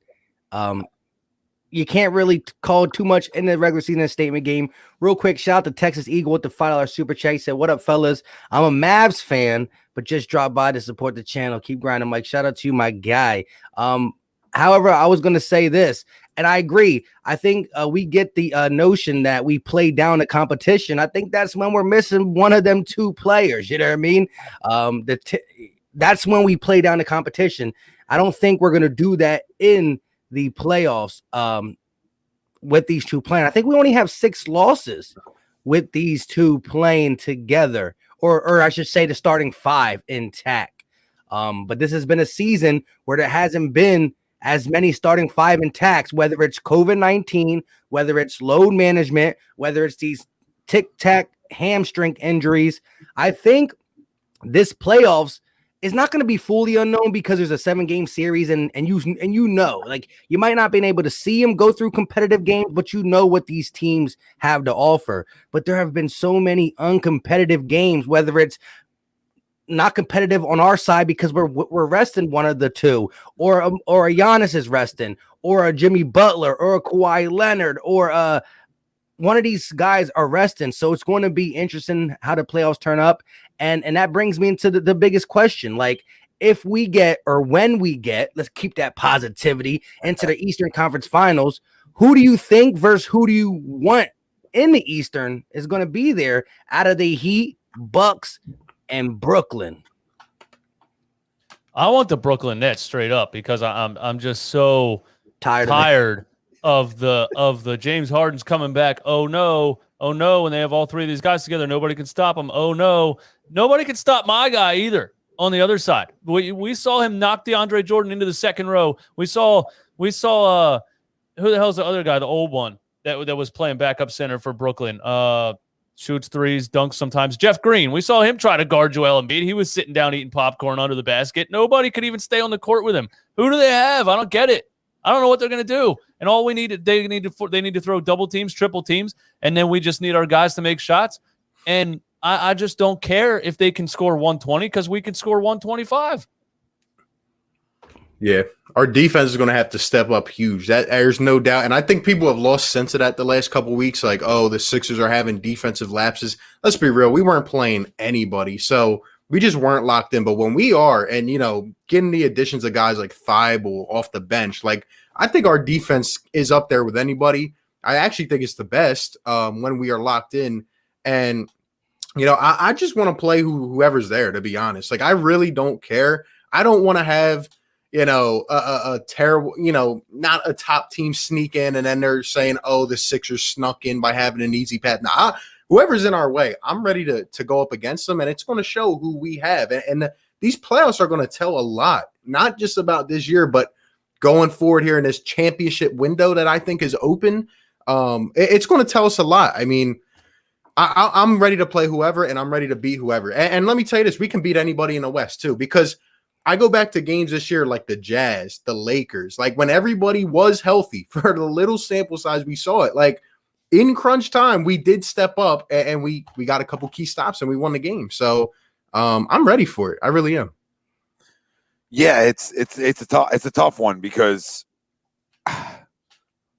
You can't really call too much in the regular season a statement game. Real quick, shout out to Texas Eagle with the $5 super chat. He said, what up, fellas? I'm a Mavs fan, but just dropped by to support the channel. Keep grinding, Mike. Shout out to you, my guy. However, I was going to say this, and I agree. I think we get the notion that we play down the competition. I think that's when we're missing one of them two players. You know what I mean? That's when we play down the competition. I don't think we're going to do that in the playoffs with these two playing. I think we only have 6 losses with these two playing together, or I should say the starting 5 intact. But this has been a season where there hasn't been as many starting 5 intacts, whether it's COVID-19, whether it's load management, whether it's these tic-tac hamstring injuries. I think this playoffs is not going to be fully unknown because there's a 7-game series, and you know, like, you might not been able to see them go through competitive games, but you know what these teams have to offer. But there have been so many uncompetitive games, whether it's not competitive on our side because we're resting one of the two, or a Giannis is resting, or a Jimmy Butler, or a Kawhi Leonard, or one of these guys are resting. So it's going to be interesting how the playoffs turn up. And that brings me into the biggest question. Like, if we get, or when we get, let's keep that positivity, into the Eastern Conference Finals, who do you think versus who do you want in the Eastern is going to be there out of the Heat, Bucks, and Brooklyn? I want the Brooklyn Nets straight up because I'm just so tired of the James Harden's coming back. Oh no, when they have all 3 of these guys together, nobody can stop them. Oh no, nobody can stop my guy either. On the other side, we saw him knock DeAndre Jordan into the second row. We saw who the hell's the other guy, the old one that was playing backup center for Brooklyn. Shoots threes, dunks sometimes. Jeff Green, we saw him try to guard Joel Embiid. He was sitting down eating popcorn under the basket. Nobody could even stay on the court with him. Who do they have? I don't get it. I don't know what they're going to do. And all they need to throw double teams, triple teams, and then we just need our guys to make shots. And I just don't care if they can score 120 because we can score 125. Yeah, our defense is going to have to step up huge. That there's no doubt. And I think people have lost sense of that the last couple of weeks. Like, oh, the Sixers are having defensive lapses. Let's be real. We weren't playing anybody. So we just weren't locked in. But when we are, and, getting the additions of guys like Thibault off the bench, like, I think our defense is up there with anybody. I actually think it's the best when we are locked in. And, I just want to play whoever's there, to be honest. Like, I really don't care. I don't want to have a terrible, not a top team sneak in and then they're saying, oh, the Sixers snuck in by having an easy path. Now, whoever's in our way, I'm ready to go up against them, and it's going to show who we have. And these playoffs are going to tell a lot, not just about this year, but going forward here in this championship window that I think is open. It's going to tell us a lot. I mean, I'm ready to play whoever, and I'm ready to beat whoever. And let me tell you this, we can beat anybody in the West too, because I go back to games this year like the Jazz, the Lakers, like when everybody was healthy for the little sample size we saw it. Like in crunch time, we did step up and we got a couple key stops and we won the game. So I'm ready for it. I really am. Yeah, it's a tough one because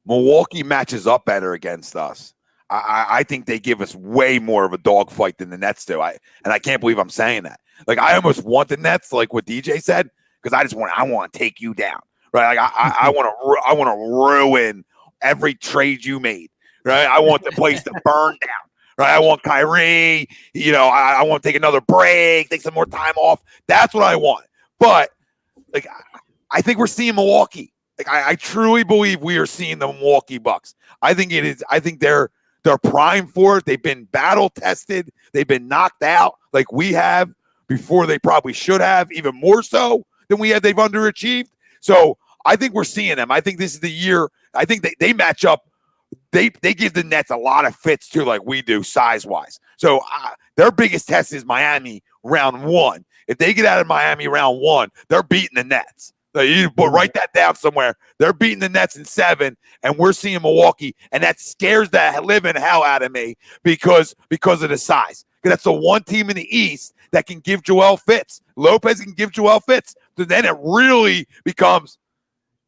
Milwaukee matches up better against us. I think they give us way more of a dogfight than the Nets do. I can't believe I'm saying that. Like I almost want the Nets, like what DJ said, because I want to take you down, right? Like I want to ruin every trade you made, right? I want the place to burn down, right? I want Kyrie, I want to take another break, take some more time off. That's what I want. But like I think we're seeing Milwaukee. Like I truly believe we are seeing the Milwaukee Bucks. I think they're primed for it. They've been battle tested. They've been knocked out like we have before they probably should have, even more so than we had. They've underachieved. So I think we're seeing them. I think this is the year. I think they match up. They give the Nets a lot of fits too, like we do size-wise. So their biggest test is Miami round 1. If they get out of Miami round 1, they're beating the Nets. So you write that down somewhere. They're beating the Nets in 7, and we're seeing Milwaukee, and that scares the living hell out of me because of the size. Because that's the one team in the East that can give Joel fits. Lopez can give Joel fits. So then it really becomes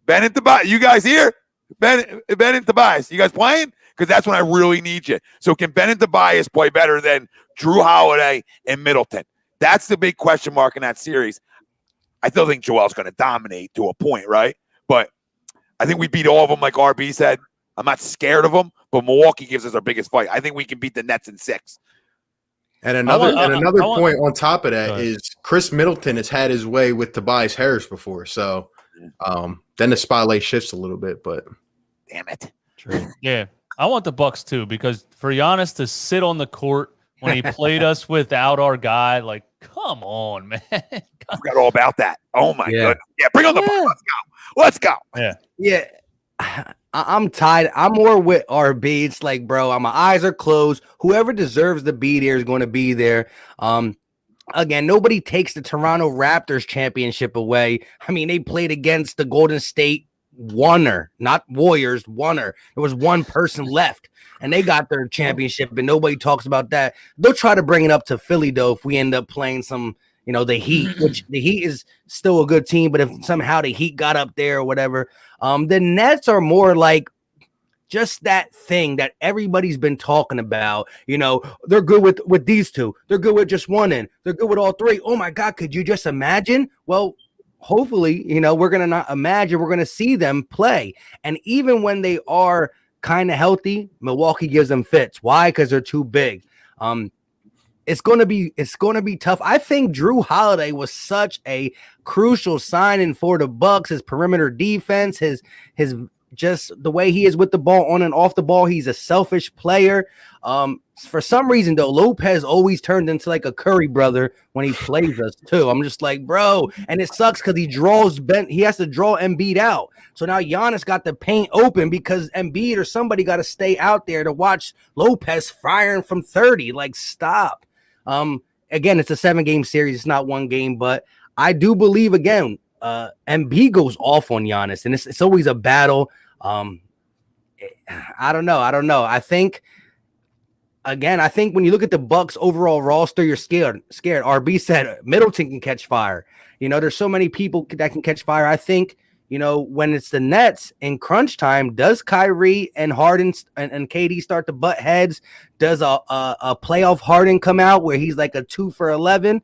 Ben and Tobias. You guys here? Ben and Tobias. You guys playing? Because that's when I really need you. So can Ben and Tobias play better than Drew Holiday and Middleton? That's the big question mark in that series. I still think Joel's going to dominate to a point, right? But I think we beat all of them, like RB said. I'm not scared of them, but Milwaukee gives us our biggest fight. I think we can beat the Nets in 6. And another point on top of that is Chris Middleton has had his way with Tobias Harris before. So then the spotlight shifts a little bit, but damn it. True. Yeah. I want the Bucks too, because for Giannis to sit on the court when he played us without our guy, like, come on, man. I forgot all about that. Oh my goodness. Yeah, bring on the Bucks. Let's go. Yeah. I'm tied. I'm more with RB. It's like, bro, my eyes are closed. Whoever deserves to be there is going to be there. Again, nobody takes the Toronto Raptors championship away. I mean, they played against the Golden State Warner, not Warriors, Warner. There was one person left, and they got their championship, and nobody talks about that. They'll try to bring it up to Philly, though, if we end up playing some, the Heat, which the Heat is still a good team, but if somehow the Heat got up there or whatever, the Nets are more like just that thing that everybody's been talking about. They're good with these two. They're good with just one end. They're good with all three. Oh, my God, could you just imagine? Well, hopefully, we're going to not imagine. We're going to see them play. And even when they are kind of healthy, Milwaukee gives them fits. Why? Because they're too big. It's going to be tough. I think Drew Holiday was such a crucial signing for the Bucks. His perimeter defense, his just the way he is with the ball on and off the ball. He's a selfish player. For some reason, though, Lopez always turned into like a Curry brother when he plays us too. I'm just like, bro, and it sucks because he has to draw Embiid out. So now Giannis got the paint open because Embiid or somebody got to stay out there to watch Lopez firing from 30. Like, stop. Again, it's a 7-game series. It's not one game, but I do believe again, Embiid goes off on Giannis, and it's always a battle. I don't know. I think when you look at the Bucks overall roster, you're scared. RB said Middleton can catch fire. There's so many people that can catch fire. I think, when it's the Nets in crunch time, does Kyrie and Harden and KD start to butt heads? Does a playoff Harden come out where he's like a 2 for 11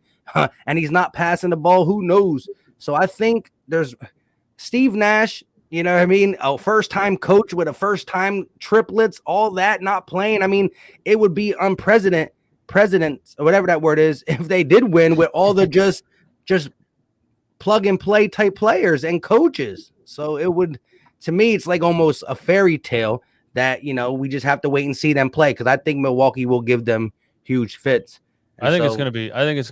and he's not passing the ball? Who knows? So I think there's Steve Nash, you know what I mean? A first-time coach with a first-time triplets, all that not playing. I mean, it would be unprecedented, or whatever that word is, if they did win with all the just plug-and-play type players and coaches. So it would, to me, it's like almost a fairy tale that, we just have to wait and see them play, because I think Milwaukee will give them huge fits. I think it's going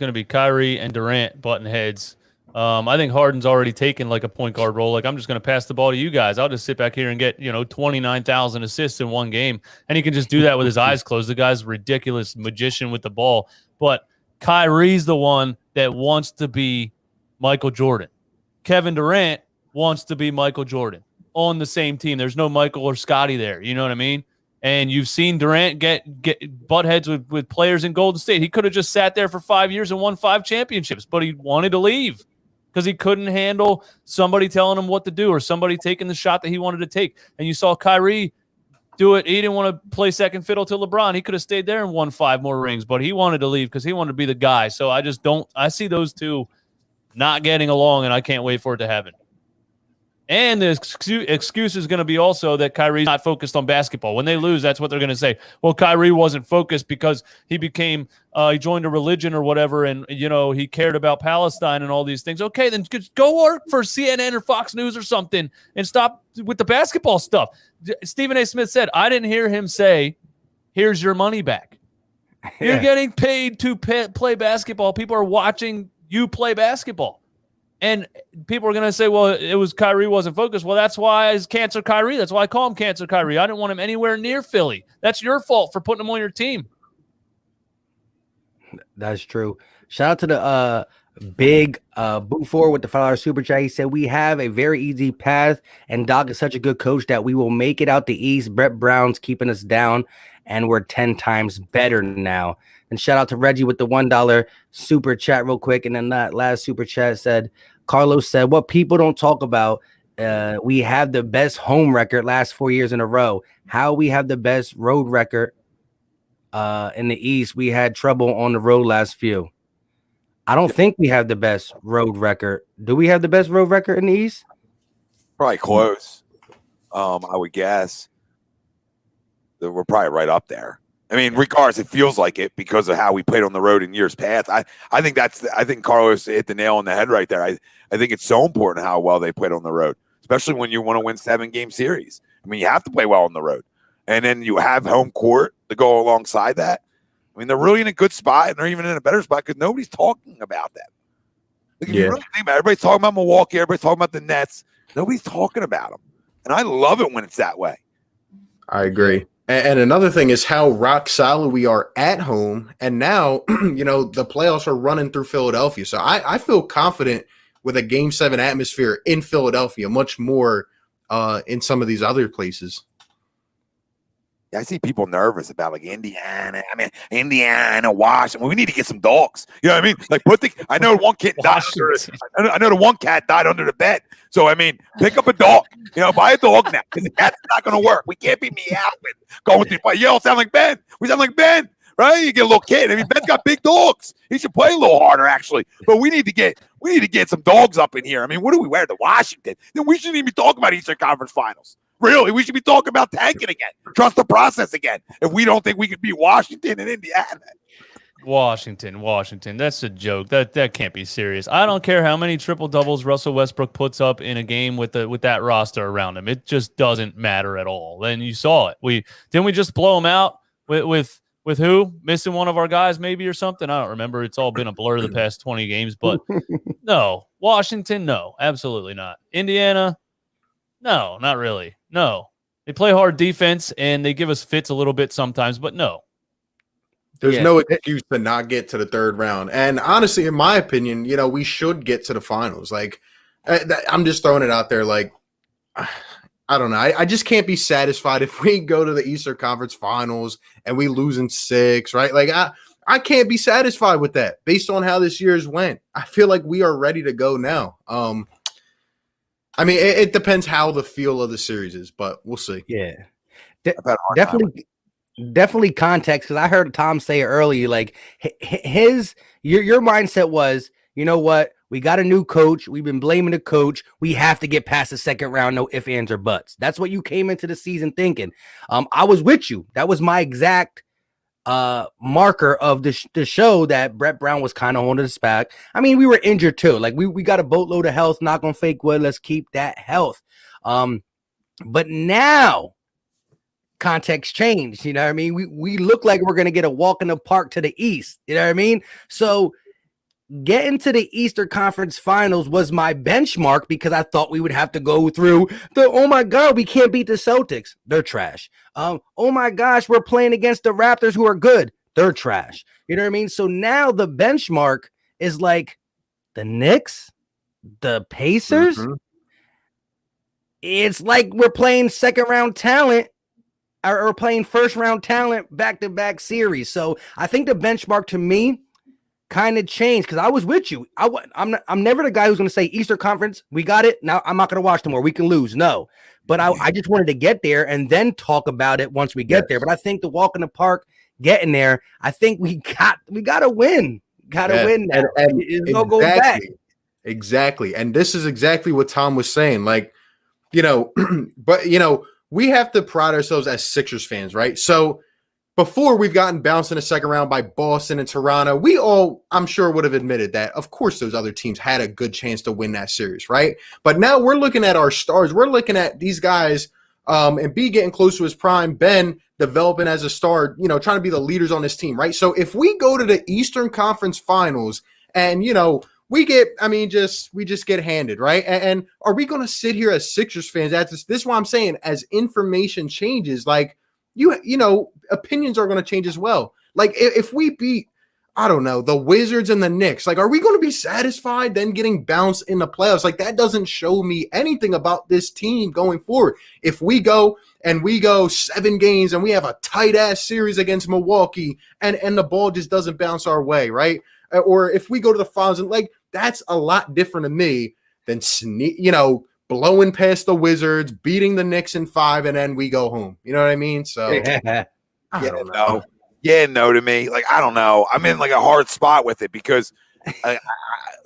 to be Kyrie and Durant button heads I think Harden's already taken like a point guard role. Like, I'm just going to pass the ball to you guys. I'll just sit back here and get, 29,000 assists in one game. And he can just do that with his eyes closed. The guy's a ridiculous magician with the ball. But Kyrie's the one that wants to be Michael Jordan. Kevin Durant wants to be Michael Jordan on the same team. There's no Michael or Scotty there. You know what I mean? And you've seen Durant get butt heads with players in Golden State. He could have just sat there for 5 years and won 5 championships, but he wanted to leave because he couldn't handle somebody telling him what to do or somebody taking the shot that he wanted to take. And you saw Kyrie do it. He didn't want to play second fiddle to LeBron. He could have stayed there and won 5 more rings, but he wanted to leave because he wanted to be the guy. So I see those two not getting along, and I can't wait for it to happen. And the excuse is going to be also that Kyrie's not focused on basketball. When they lose, that's what they're going to say. Well, Kyrie wasn't focused because he he joined a religion or whatever, and, he cared about Palestine and all these things. Okay, then just go work for CNN or Fox News or something and stop with the basketball stuff. Stephen A. Smith said, I didn't hear him say, here's your money back. Yeah. You're getting paid to play basketball. People are watching you play basketball. And people are going to say, well, it was Kyrie wasn't focused. Well, that's why it's Cancer Kyrie. That's why I call him Cancer Kyrie. I didn't want him anywhere near Philly. That's your fault for putting him on your team. That's true. Shout out to the big Boot Forward with the $5 super chat. He said, we have a very easy path, and Doc is such a good coach that we will make it out the East. Brett Brown's keeping us down, and we're 10 times better now. And shout out to Reggie with the $1 super chat real quick. And then that last super chat said, Carlos said, what people don't talk about, we have the best home record last 4 years in a row. How we have the best road record in the East. We had trouble on the road last few. I don't think we have the best road record. Do we have the best road record in the East? Probably close. I would guess that we're probably right up there. I mean, regardless, it feels like it because of how we played on the road in years past. I think Carlos hit the nail on the head right there. I think it's so important how well they played on the road, especially when you want to win 7-game series. I mean, you have to play well on the road. And then you have home court to go alongside that. I mean, they're really in a good spot, and they're even in a better spot because nobody's talking about them. Like, if you really think about it, everybody's talking about Milwaukee, everybody's talking about the Nets. Nobody's talking about them. And I love it when it's that way. I agree. And another thing is how rock solid we are at home. And now, the playoffs are running through Philadelphia. So I feel confident with a Game 7 atmosphere in Philadelphia, much more in some of these other places. I see people nervous about like Indiana. I mean, Indiana, Washington. We need to get some dogs. You know what I mean? Like I know one kid died. I know the one cat died under the bed. So I mean, pick up a dog. Buy a dog now because the cat's not going to work. We can't be meowing, going through. You don't sound like Ben. We sound like Ben, right? You get a little kid. I mean, Ben's got big dogs. He should play a little harder actually. But we need to get some dogs up in here. I mean, what do we wear to Washington? Then we shouldn't even be talking about Eastern Conference Finals. Really, we should be talking about tanking again. Trust the process again. If we don't think we can beat Washington and Indiana. Washington. That's a joke. That can't be serious. I don't care how many triple doubles Russell Westbrook puts up in a game with that roster around him. It just doesn't matter at all. And you saw it. Didn't we just blow him out with who? Missing one of our guys maybe or something? I don't remember. It's all been a blur the past 20 games. But no. Washington, no. Absolutely not. Indiana, no, not really. No. They play hard defense, and they give us fits a little bit sometimes, but no. There's no excuse to not get to the third round. And honestly, in my opinion, we should get to the finals. Like, I'm just throwing it out there. Like, I don't know. I just can't be satisfied if we go to the Eastern Conference Finals and we lose in 6, right? Like, I can't be satisfied with that based on how this year's went. I feel like we are ready to go now. I mean, it depends how the feel of the series is, but we'll see. Yeah, definitely context, because I heard Tom say it earlier. Like your mindset was, you know what? We got a new coach. We've been blaming the coach. We have to get past the second round. No ifs, ands, or buts. That's what you came into the season thinking. I was with you. That was my exact marker of the show that Brett Brown was kind of holding us back. I mean, we were injured too. Like we got a boatload of health, not gonna fake wood. Let's keep that health. But now context changed. You know what I mean? We look like we're gonna get a walk in the park to the East. You know what I mean? So getting to the Eastern Conference Finals was my benchmark because I thought we would have to go through oh my God, we can't beat the Celtics. They're trash. Oh my gosh, we're playing against the Raptors who are good. They're trash. You know what I mean? So now the benchmark is like the Knicks, the Pacers. Mm-hmm. It's like we're playing second round talent or playing first round talent back-to-back series. So I think the benchmark to me kind of changed because I was with you. I'm never the guy who's going to say Eastern Conference, we got it. Now I'm not going to watch tomorrow. We can lose. No, but I just wanted to get there and then talk about it once we get there. But I think the walk in the park, getting there, I think we got to win. Got to win now. And no going back. Exactly. And this is exactly what Tom was saying. Like, but we have to pride ourselves as Sixers fans, right? So before we've gotten bounced in the second round by Boston and Toronto, we all, I'm sure, would have admitted that, of course, those other teams had a good chance to win that series, right? But now we're looking at our stars. We're looking at these guys and B getting close to his prime, Ben developing as a star, trying to be the leaders on this team, right? So if we go to the Eastern Conference Finals and, we just get handed, right? And are we going to sit here as Sixers fans? This is what I'm saying. As information changes, like opinions are going to change as well. Like if we beat, I don't know, the Wizards and the Knicks, like, are we going to be satisfied then getting bounced in the playoffs? Like that doesn't show me anything about this team going forward. If we go 7 games and we have a tight ass series against Milwaukee and the ball just doesn't bounce our way, right? Or if we go to the finals, and like that's a lot different to me than blowing past the Wizards, beating the Knicks in 5, and then we go home. You know what I mean? So I don't know. No to me. Like I don't know. I'm in like a hard spot with it because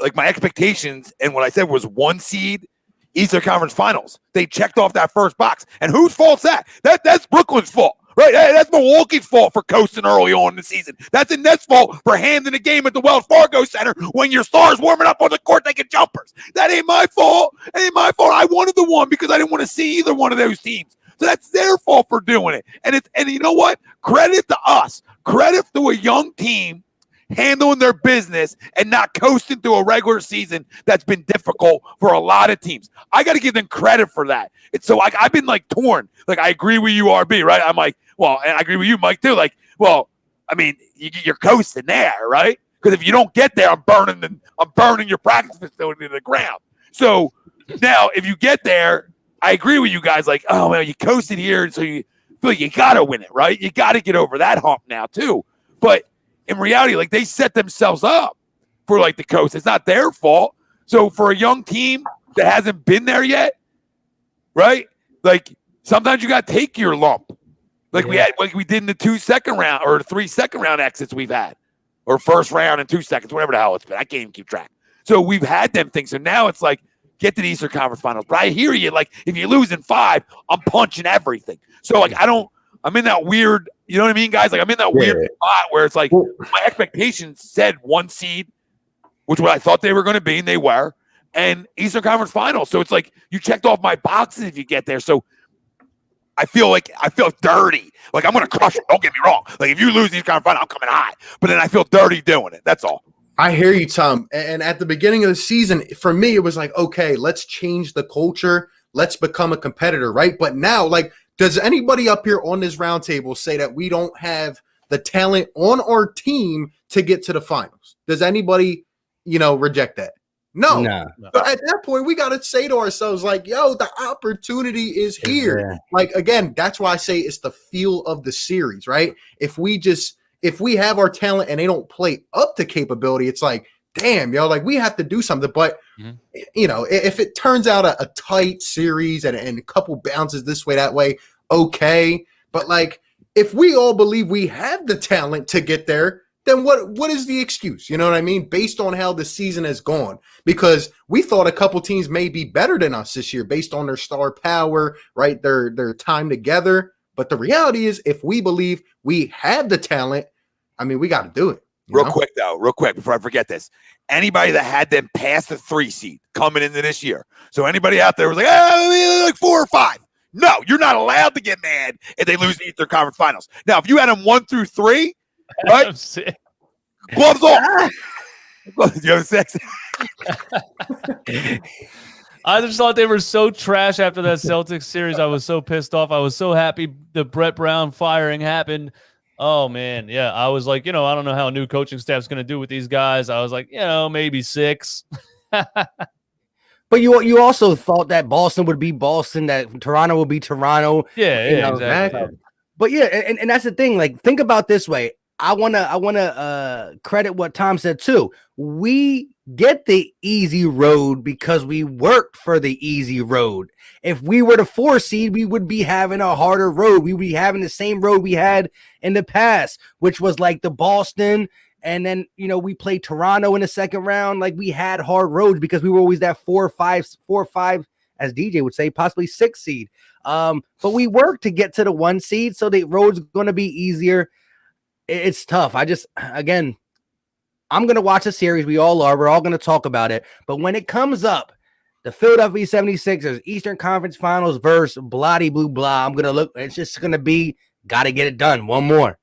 like my expectations and what I said was 1 seed Eastern Conference Finals. They checked off that first box, and whose fault's that? That's Brooklyn's fault. Right, that's Milwaukee's fault for coasting early on in the season. That's the Nets' fault for handing the game at the Wells Fargo Center when your stars warming up on the court taking jumpers. That ain't my fault. It ain't my fault. I wanted the one because I didn't want to see either one of those teams. So that's their fault for doing it. And you know what? Credit to us. Credit to a young team handling their business and not coasting through a regular season that's been difficult for a lot of teams. I got to give them credit for that. It's so I've been like torn. Like I agree with you, RB, right? I'm like, well, and I agree with you, Mike, too. Like, well, I mean, you're coasting there, right? Because if you don't get there, I'm burning your practice facility to the ground. So now, if you get there, I agree with you guys. Like, oh man, you coasted here, so you feel like you got to win it, right? You got to get over that hump now too. But in reality, like they set themselves up for like the coast. It's not their fault. So for a young team that hasn't been there yet, right? Like sometimes you got to take your lump. Like we did in the 2 second round or 3 second round exits we've had, or first round and 2 seconds, whatever the hell it's been. I can't even keep track. So we've had them things. So now it's like get to the Eastern Conference Finals. But I hear you. Like if you lose in 5, I'm punching everything. So like I'm in that weird, you know what I mean, guys? Like I'm in that weird spot where it's like my expectations said 1 seed, which what I thought they were going to be, and they were, and Eastern Conference Finals. So it's like you checked off my boxes if you get there. So I feel dirty. Like I'm going to crush it. Don't get me wrong. Like if you lose Eastern Conference Finals, I'm coming high. But then I feel dirty doing it. That's all. I hear you, Tom. And at the beginning of the season, for me, it was like, okay, let's change the culture. Let's become a competitor, right? But now, like, does anybody up here on this roundtable say that we don't have the talent on our team to get to the finals? Does anybody, reject that? No. But at that point, we got to say to ourselves, like, yo, the opportunity is here. Yeah. Like, again, that's why I say it's the feel of the series, right? If we have our talent and they don't play up to capability, it's like, damn, like we have to do something. But, if it turns out a tight series and a couple bounces this way, that way, okay. But like, if we all believe we have the talent to get there, then what is the excuse? You know what I mean? Based on how the season has gone, because we thought a couple teams may be better than us this year based on their star power, right? Their time together. But the reality is, if we believe we have the talent, I mean, we got to do it. Real quick, before I forget this, anybody that had them past the 3 seed coming into this year. So anybody out there was like, like 4 or 5. No, you're not allowed to get mad if they lose the Eastern Conference Finals. Now, if you had them 1 through 3, right? Gloves off. You have sex? I just thought they were so trash after that Celtics series. I was so pissed off. I was so happy the Brett Brown firing happened. Oh, man. Yeah, I was like, I don't know how a new coaching staff's going to do with these guys. I was like, maybe 6. But you also thought that Boston would be Boston, that Toronto would be Toronto. Yeah, exactly. But yeah, and that's the thing. Like, think about this way. I wanna credit what Tom said too. We get the easy road because we worked for the easy road. If we were the 4 seed, we would be having a harder road. We would be having the same road we had in the past, which was like the Boston. And then, we played Toronto in the second round. Like, we had hard roads because we were always that 4 or 5, as DJ would say, possibly 6 seed. But we worked to get to the 1 seed. So the road's going to be easier. It's tough. I'm going to watch the series. We all are. We're all going to talk about it. But when it comes up, the Philadelphia 76ers, Eastern Conference Finals versus bloody blue blah, I'm going to look. It's just going to be, got to get it done. One more.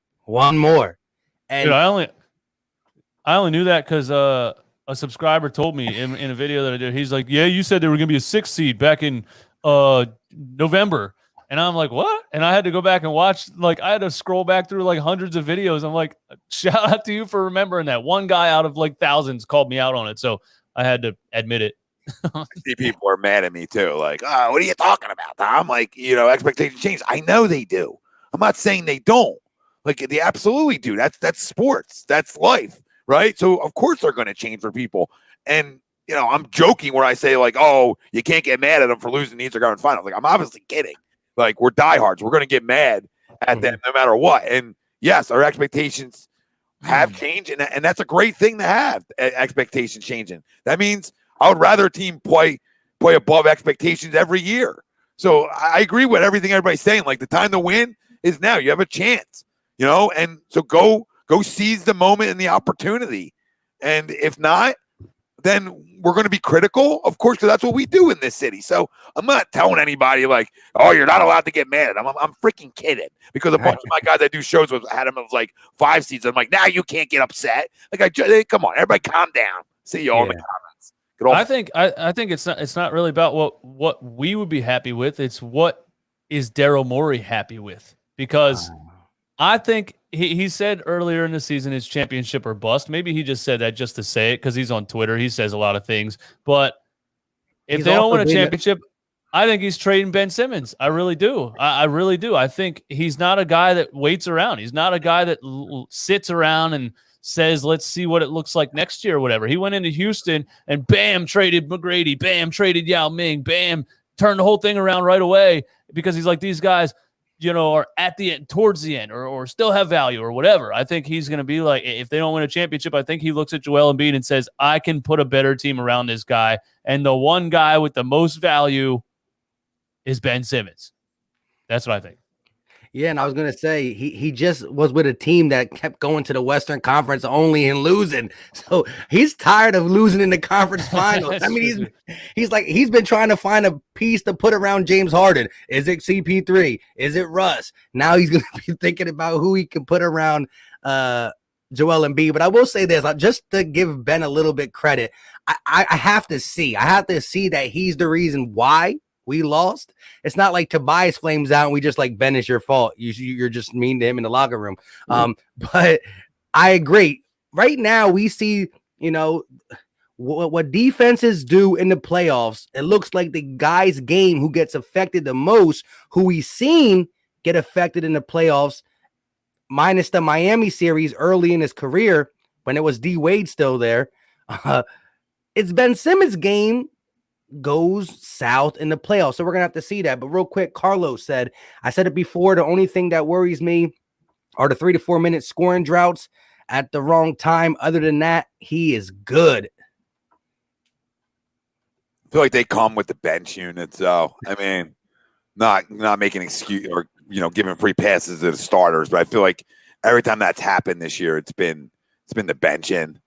And dude, I only knew that because a subscriber told me in a video that I did. He's like, yeah, you said they were going to be a 6 seed back in November. And I'm like, what? And I had to go back and watch, I had to scroll back through hundreds of videos. I'm like, shout out to you for remembering that. One guy out of thousands called me out on it. So I had to admit it. I see people are mad at me too. Like, oh, what are you talking about, Tom? Like, expectations change. I know they do. I'm not saying they don't. Like, they absolutely do. That's sports. That's life, right? So, of course, they're going to change for people. And, I'm joking where I say, oh, you can't get mad at them for losing the Eastern Conference Finals. Like, I'm obviously kidding. Like, we're diehards. We're going to get mad at them no matter what. And, yes, our expectations have changed, and that's a great thing to have, expectations changing. That means I would rather a team play above expectations every year. So I agree with everything everybody's saying. Like, the time to win is now. You have a chance, and so go seize the moment and the opportunity. And if not, then we're going to be critical, of course, because that's what we do in this city. So I'm not telling anybody oh, you're not allowed to get mad. I'm freaking kidding, because a bunch of my guys I do shows with had them of 5 seeds. I'm like, now you can't get upset. Come on, everybody, calm down. See you all in the comments. I think it's not really about what we would be happy with. It's what is Daryl Morey happy with, because I think he said earlier in the season it's championship or bust. Maybe he just said that just to say it because he's on Twitter. He says a lot of things. But if they don't win a championship, I think he's trading Ben Simmons. I really do. I really do. I think he's not a guy that waits around. He's not a guy that sits around and says, let's see what it looks like next year or whatever. He went into Houston and bam, traded McGrady. Bam, traded Yao Ming. Bam, turned the whole thing around right away because he's like, these guys – are at the end, towards the end, or still have value or whatever. I think he's going to be like, if they don't win a championship, I think he looks at Joel Embiid and says, I can put a better team around this guy. And the one guy with the most value is Ben Simmons. That's what I think. Yeah, and I was going to say, he just was with a team that kept going to the Western Conference only and losing. So he's tired of losing in the conference finals. I mean, he's been trying to find a piece to put around James Harden. Is it CP3? Is it Russ? Now he's going to be thinking about who he can put around Joel Embiid. But I will say this, just to give Ben a little bit credit, I have to see that he's the reason why we lost. It's not like Tobias flames out and we just Ben, it's your fault. You're just mean to him in the locker room. But I agree. Right now we see, what defenses do in the playoffs. It looks like the guy's game who gets affected the most, who we've seen get affected in the playoffs, minus the Miami series early in his career when it was D Wade still there. It's Ben Simmons' game goes south in the playoffs. So we're going to have to see that. But real quick, Carlos said, I said it before, the only thing that worries me are the 3 to 4 minute scoring droughts at the wrong time. Other than that, he is good. I feel like they come with the bench unit. So, I mean, not making excuse or, giving free passes to the starters. But I feel like every time that's happened this year, it's been the bench in.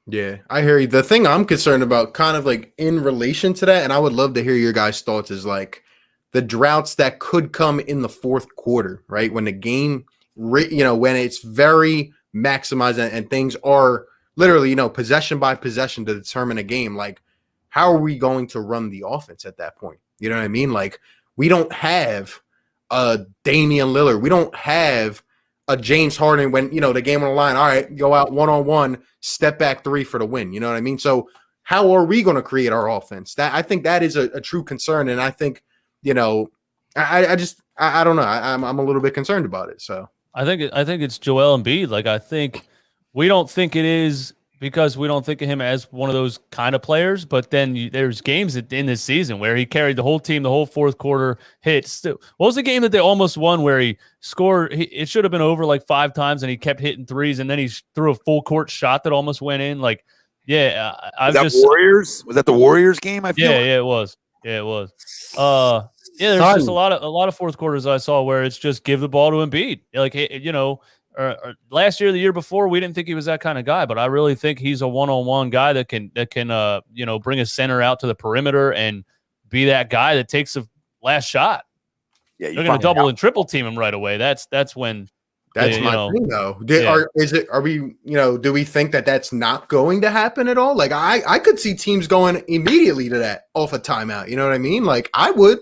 Yeah, I hear you. The thing I'm concerned about kind of in relation to that, and I would love to hear your guys' thoughts, is the droughts that could come in the fourth quarter, right? When the game, when it's very maximized and things are literally, possession by possession to determine a game. Like, how are we going to run the offense at that point? You know what I mean? Like, we don't have a Damian Lillard. We don't have a James Harden when, the game on the line. All right, go out one-on-one, step back three for the win. You know what I mean? So how are we going to create our offense? I think that is a true concern. And I think, I don't know. I'm a little bit concerned about it. So I think it's Joel Embiid. Like, I think we don't think it is because we don't think of him as one of those kind of players. But then there's games in this season where he carried the whole team, the whole fourth quarter hits. What was the game that they almost won where he scored? It should have been over like 5 times, and he kept hitting threes, and then he threw a full court shot that almost went in. Like, yeah, Warriors? Was that the Warriors game? I feel. Yeah, it was. Yeah, it was. There's just a lot of fourth quarters I saw where it's just give the ball to Embiid. Like, last year, the year before, we didn't think he was that kind of guy, but I really think he's a one-on-one guy that can bring a center out to the perimeter and be that guy that takes the last shot. Yeah, you're going to double and triple team him right away. That's when. That's my thing, though. Do we think that that's not going to happen at all? Like, I could see teams going immediately to that off a timeout. You know what I mean? Like, I would.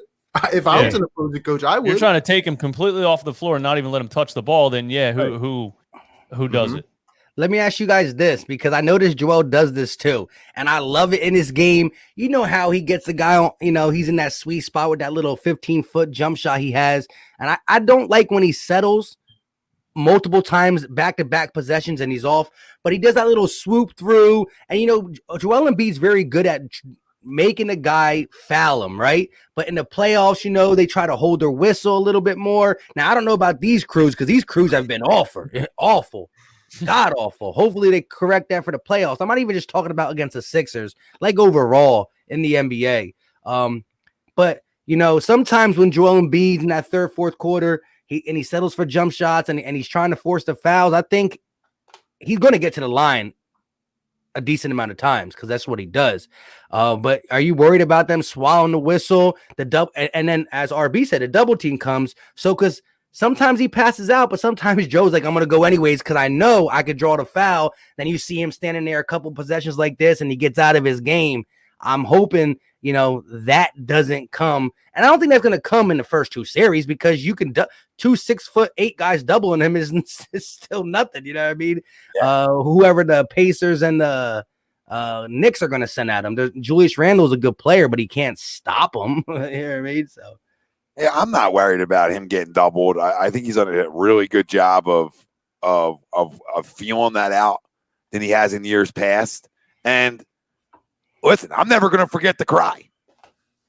If I was an opposing coach, I would. You're trying to take him completely off the floor and not even let him touch the ball, then who does it? Let me ask you guys this, because I noticed Joel does this too, and I love it in his game. You know how he gets the guy on, he's in that sweet spot with that little 15-foot jump shot he has, and I don't like when he settles multiple times back-to-back possessions and he's off, but he does that little swoop through, and Joel Embiid's very good at making the guy foul him, right? But in the playoffs, they try to hold their whistle a little bit more. Now, I don't know about these crews, because these crews have been awful, god awful. Hopefully they correct that for the playoffs. I'm not even just talking about against the Sixers, like overall in the NBA. But sometimes when Joel Embiid's in that third, fourth quarter, he settles for jump shots and he's trying to force the fouls, I think he's going to get to the line a decent amount of times because that's what he does. But are you worried about them swallowing the whistle, and then as RB said, a double team comes. So because sometimes he passes out, but sometimes Joe's like, I'm going to go anyways because I know I could draw the foul. Then you see him standing there a couple possessions like this and he gets out of his game. I'm hoping, that doesn't come. And I don't think that's going to come in the first 2 series because you can 2 6'8" guys doubling him is still nothing. You know what I mean? Yeah. Whoever the Pacers and the Knicks are going to send at him. Julius Randle's a good player, but he can't stop him. You know what I mean? So. Yeah, I'm not worried about him getting doubled. I think he's done a really good job of feeling that out than he has in years past. And listen, I'm never going to forget the cry.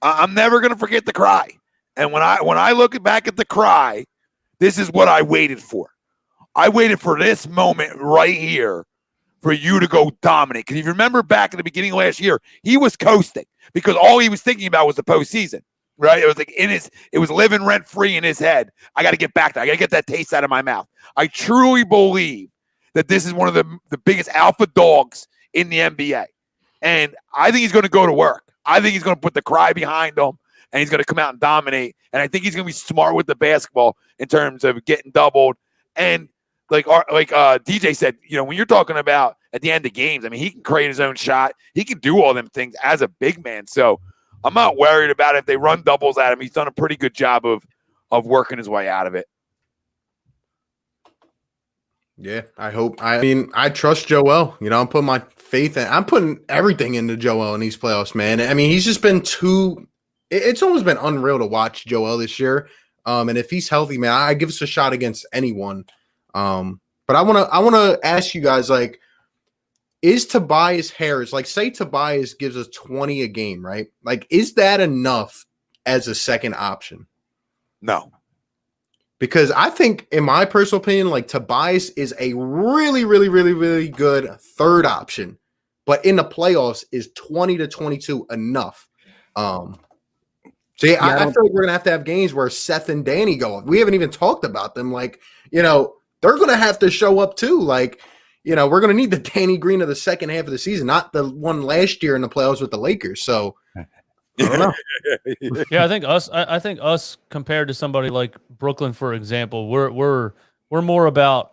I'm never going to forget the cry. And when I look back at the cry, this is what I waited for. I waited for this moment right here for you to go dominate. Because if you remember back at the beginning of last year, he was coasting because all he was thinking about was the postseason. Right? It was like it was living rent free in his head. I got to get back there. I got to get that taste out of my mouth. I truly believe that this is one of the biggest alpha dogs in the NBA. And I think he's going to go to work. I think he's going to put the cry behind him and he's going to come out and dominate. And I think he's going to be smart with the basketball in terms of getting doubled. And like DJ said, when you're talking about at the end of games, I mean, he can create his own shot. He can do all them things as a big man. So I'm not worried about it. If they run doubles at him, he's done a pretty good job of working his way out of it. Yeah, I hope. I trust Joel. I'm putting my faith in. I'm putting everything into Joel in these playoffs, man. I mean, he's just been it's almost been unreal to watch Joel this year. And if he's healthy, man, I give us a shot against anyone. But I want to ask you guys, like, is Tobias Harris, like, say Tobias gives us 20 a game, right? Like, is that enough as a second option? No. Because I think, in my personal opinion, like, Tobias is a really, really, really, really good third option. But in the playoffs, is 20 to 22 enough? I feel like we're going to have games where Seth and Danny go. We haven't even talked about them. Like, they're going to have to show up too. Like, we're going to need the Danny Green of the second half of the season, not the one last year in the playoffs with the Lakers. So, I don't know. Yeah, I think us compared to somebody like Brooklyn, for example, we're more about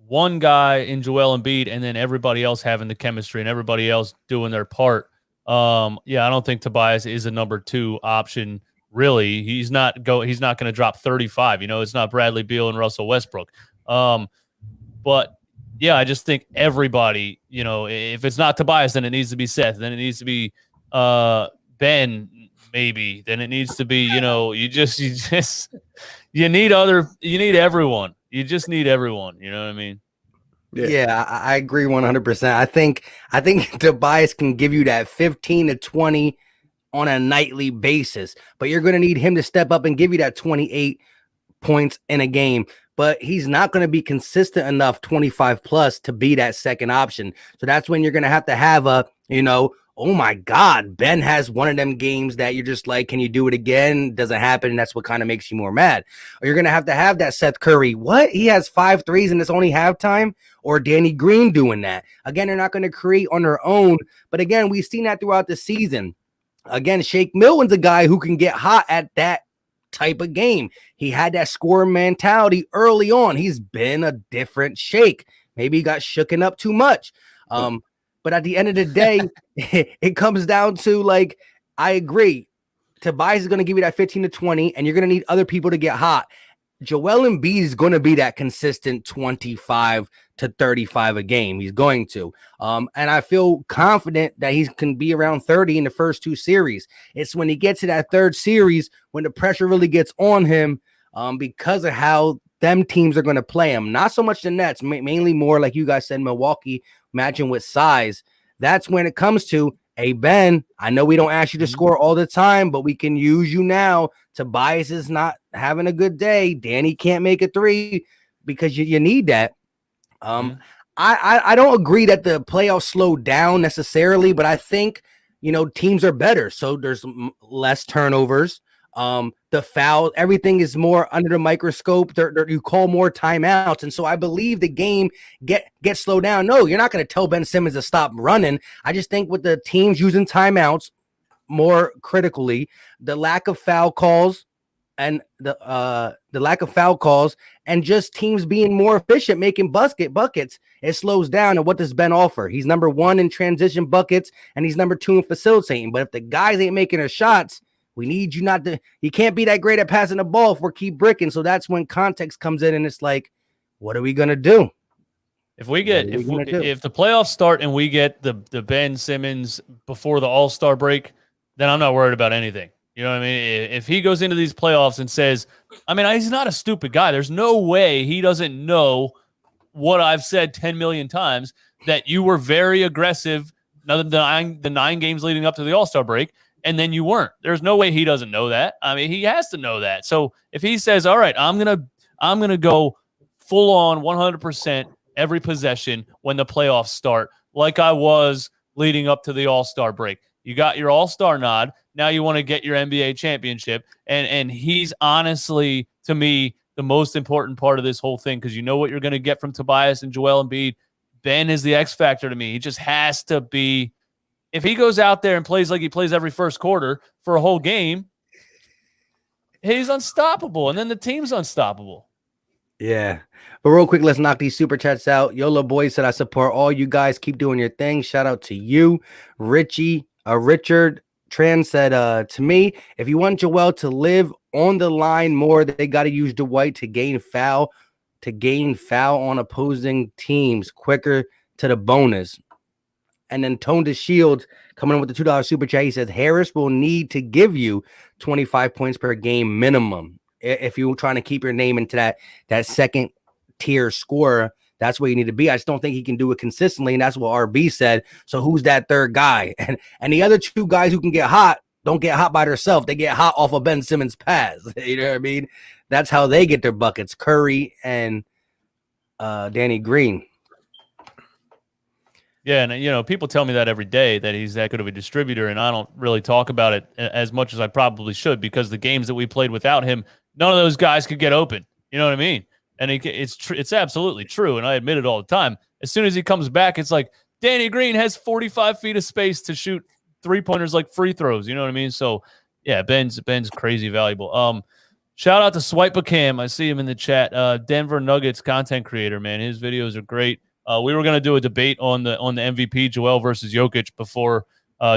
one guy in Joel Embiid and then everybody else having the chemistry and everybody else doing their part. I don't think Tobias is a number 2 option. Really, he's not going to drop 35. It's not Bradley Beal and Russell Westbrook. But yeah, I just think everybody, if it's not Tobias, then it needs to be Seth. Then it needs to be Ben, maybe. Then it needs to be, you need everyone. You just need everyone. You know what I mean? Yeah, I agree 100%. I think Tobias can give you that 15 to 20 on a nightly basis, but you're going to need him to step up and give you that 28 points in a game. But he's not going to be consistent enough 25 plus to be that second option. So that's when you're going to have a, oh my God, Ben has one of them games that you're just like, can you do it again? Doesn't happen. And that's what kind of makes you more mad. Or you're going to have that Seth Curry. What? He has 5 threes and it's only halftime? Or Danny Green doing that. Again, they're not going to create on their own. But again, we've seen that throughout the season. Again, Shake Milton's a guy who can get hot at that type of game. He had that scoring mentality early on. He's been a different Shake. Maybe he got shooken up too much. But at the end of the day, it comes down to, like, I agree. Tobias is going to give you that 15 to 20, and you're going to need other people to get hot. Joel Embiid is going to be that consistent 25 to 35 a game. He's going to. And I feel confident that he can be around 30 in the first 2 series. It's when he gets to that third series when the pressure really gets on him because of how them teams are going to play him. Not so much the Nets, mainly more like you guys said, Milwaukee, matching with size. That's when it comes to, hey, Ben, I know we don't ask you to score all the time, but we can use you now. Tobias is not having a good day. Danny can't make a 3 because you need that. I don't agree that the playoffs slowed down necessarily, but I think, teams are better. So there's less turnovers. The foul, everything is more under the microscope. You call more timeouts. And so I believe the game get slowed down. No, you're not going to tell Ben Simmons to stop running. I just think with the teams using timeouts more critically, the lack of foul calls and the lack of foul calls and just teams being more efficient, making buckets, it slows down. And what does Ben offer? He's number 1 in transition buckets and he's number 2 in facilitating. But if the guys ain't making their shots, we need you not to. You can't be that great at passing the ball if we keep bricking. So that's when context comes in, and it's like, what are we gonna do? If the playoffs start and we get the Ben Simmons before the All-Star break, then I'm not worried about anything. You know what I mean? If he goes into these playoffs and says, he's not a stupid guy. There's no way he doesn't know what I've said 10 million times, that you were very aggressive the 9 games leading up to the All-Star break. And then you weren't. There's no way he doesn't know that. He has to know that. So if he says, all right, I'm gonna go full on 100% every possession when the playoffs start, like I was leading up to the All-Star break. You got your All-Star nod. Now you want to get your NBA championship. And he's honestly, to me, the most important part of this whole thing, because you know what you're going to get from Tobias and Joel Embiid. Ben is the X factor to me. He just has to be. If he goes out there and plays like he plays every first quarter for a whole game, he's unstoppable. And then the team's unstoppable. Yeah. But real quick, let's knock these super chats out. Yola Boy said, I support all you guys. Keep doing your thing. Shout out to you. Richard Tran said, to me, if you want Joel to live on the line more, they got to use Dwight to gain foul on opposing teams quicker to the bonus. And then Tone to Shields coming in with the $2 super chat. He says Harris will need to give you 25 points per game minimum if you're trying to keep your name into that second tier scorer. That's where you need to be. I just don't think he can do it consistently, and that's what RB said. So who's that third guy? And the other 2 guys who can get hot don't get hot by themselves. They get hot off of Ben Simmons' pass. You know what I mean? That's how they get their buckets. Curry and Danny Green. Yeah, and people tell me that every day, that he's that good of a distributor, and I don't really talk about it as much as I probably should, because the games that we played without him, none of those guys could get open. You know what I mean? And it's absolutely true, and I admit it all the time. As soon as he comes back, it's like Danny Green has 45 feet of space to shoot 3-pointers like free throws. You know what I mean? So yeah, Ben's crazy valuable. Shout out to Swipe a Cam. I see him in the chat. Denver Nuggets content creator, man. His videos are great. We were going to do a debate on the MVP, Joel versus Jokic, before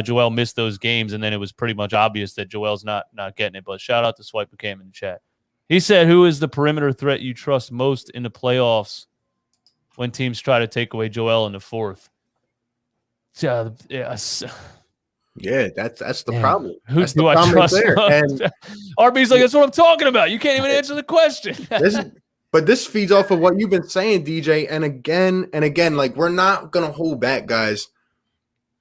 Joel missed those games, and then it was pretty much obvious that Joel's not getting it. But shout out to Swipe a Cam in the chat. He said, "Who is the perimeter threat you trust most in the playoffs when teams try to take away Joel in the fourth?" Yeah, that's the problem. Who That's the do I problem trust? there. And RB's like, that's what I'm talking about. You can't even answer the question. this feeds off of what you've been saying, DJ. And again, like, we're not gonna hold back, guys.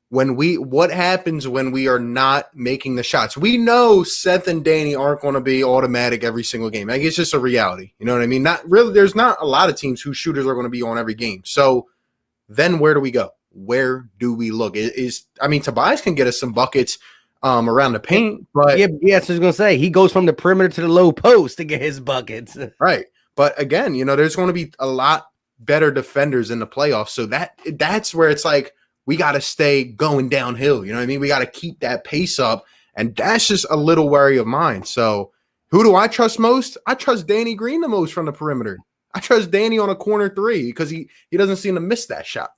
What happens when we are not making the shots? We know Seth and Danny aren't going to be automatic every single game. Like, it's just a reality. You know what I mean? Not really. There's not a lot of teams whose shooters are going to be on every game. So then where do we go? Where do we look? Tobias can get us some buckets around the paint, but yes, I was gonna say he goes from the perimeter to the low post to get his buckets. Right. But again, there's going to be a lot better defenders in the playoffs. So that's where it's like we got to stay going downhill. You know what I mean? We got to keep that pace up, and that's just a little worry of mine. So who do I trust most? I trust Danny Green the most from the perimeter. I trust Danny on a corner three because he doesn't seem to miss that shot.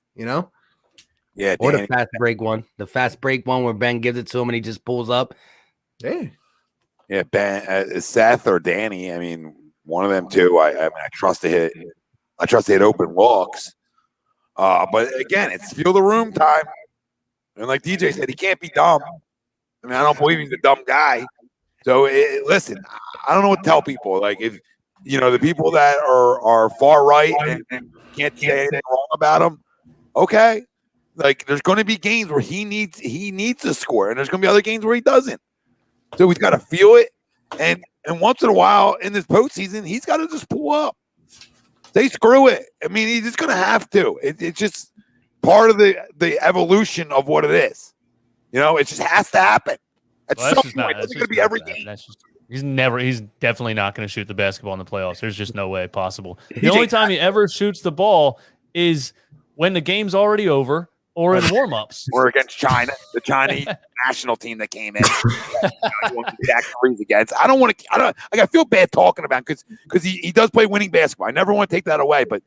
Yeah, or Danny. the fast break one where Ben gives it to him and he just pulls up. Yeah, Ben, Seth or Danny. I mean, one of them two. I trust to hit. I trust to hit open looks. But again, it's feel the room time. And like DJ said, he can't be dumb. I mean, I don't believe he's a dumb guy. So listen, I don't know what to tell people. Like, if the people that are far right and can't say anything wrong about him, okay. Like, there's going to be games where he needs to score, and there's going to be other games where he doesn't. So he's got to feel it, and once in a while in this postseason, he's got to just pull up. Say screw it. I mean, he's just going to have to. It's just part of the evolution of what it is. It just has to happen. At some point, it's going to be every game. He's definitely not going to shoot the basketball in the playoffs. There's just no way possible. The only time he ever shoots the ball is when the game's already over or in warm-ups. Or against China, the Chinese national team that came in. Against. I feel bad talking about him because he does play winning basketball. I never want to take that away, but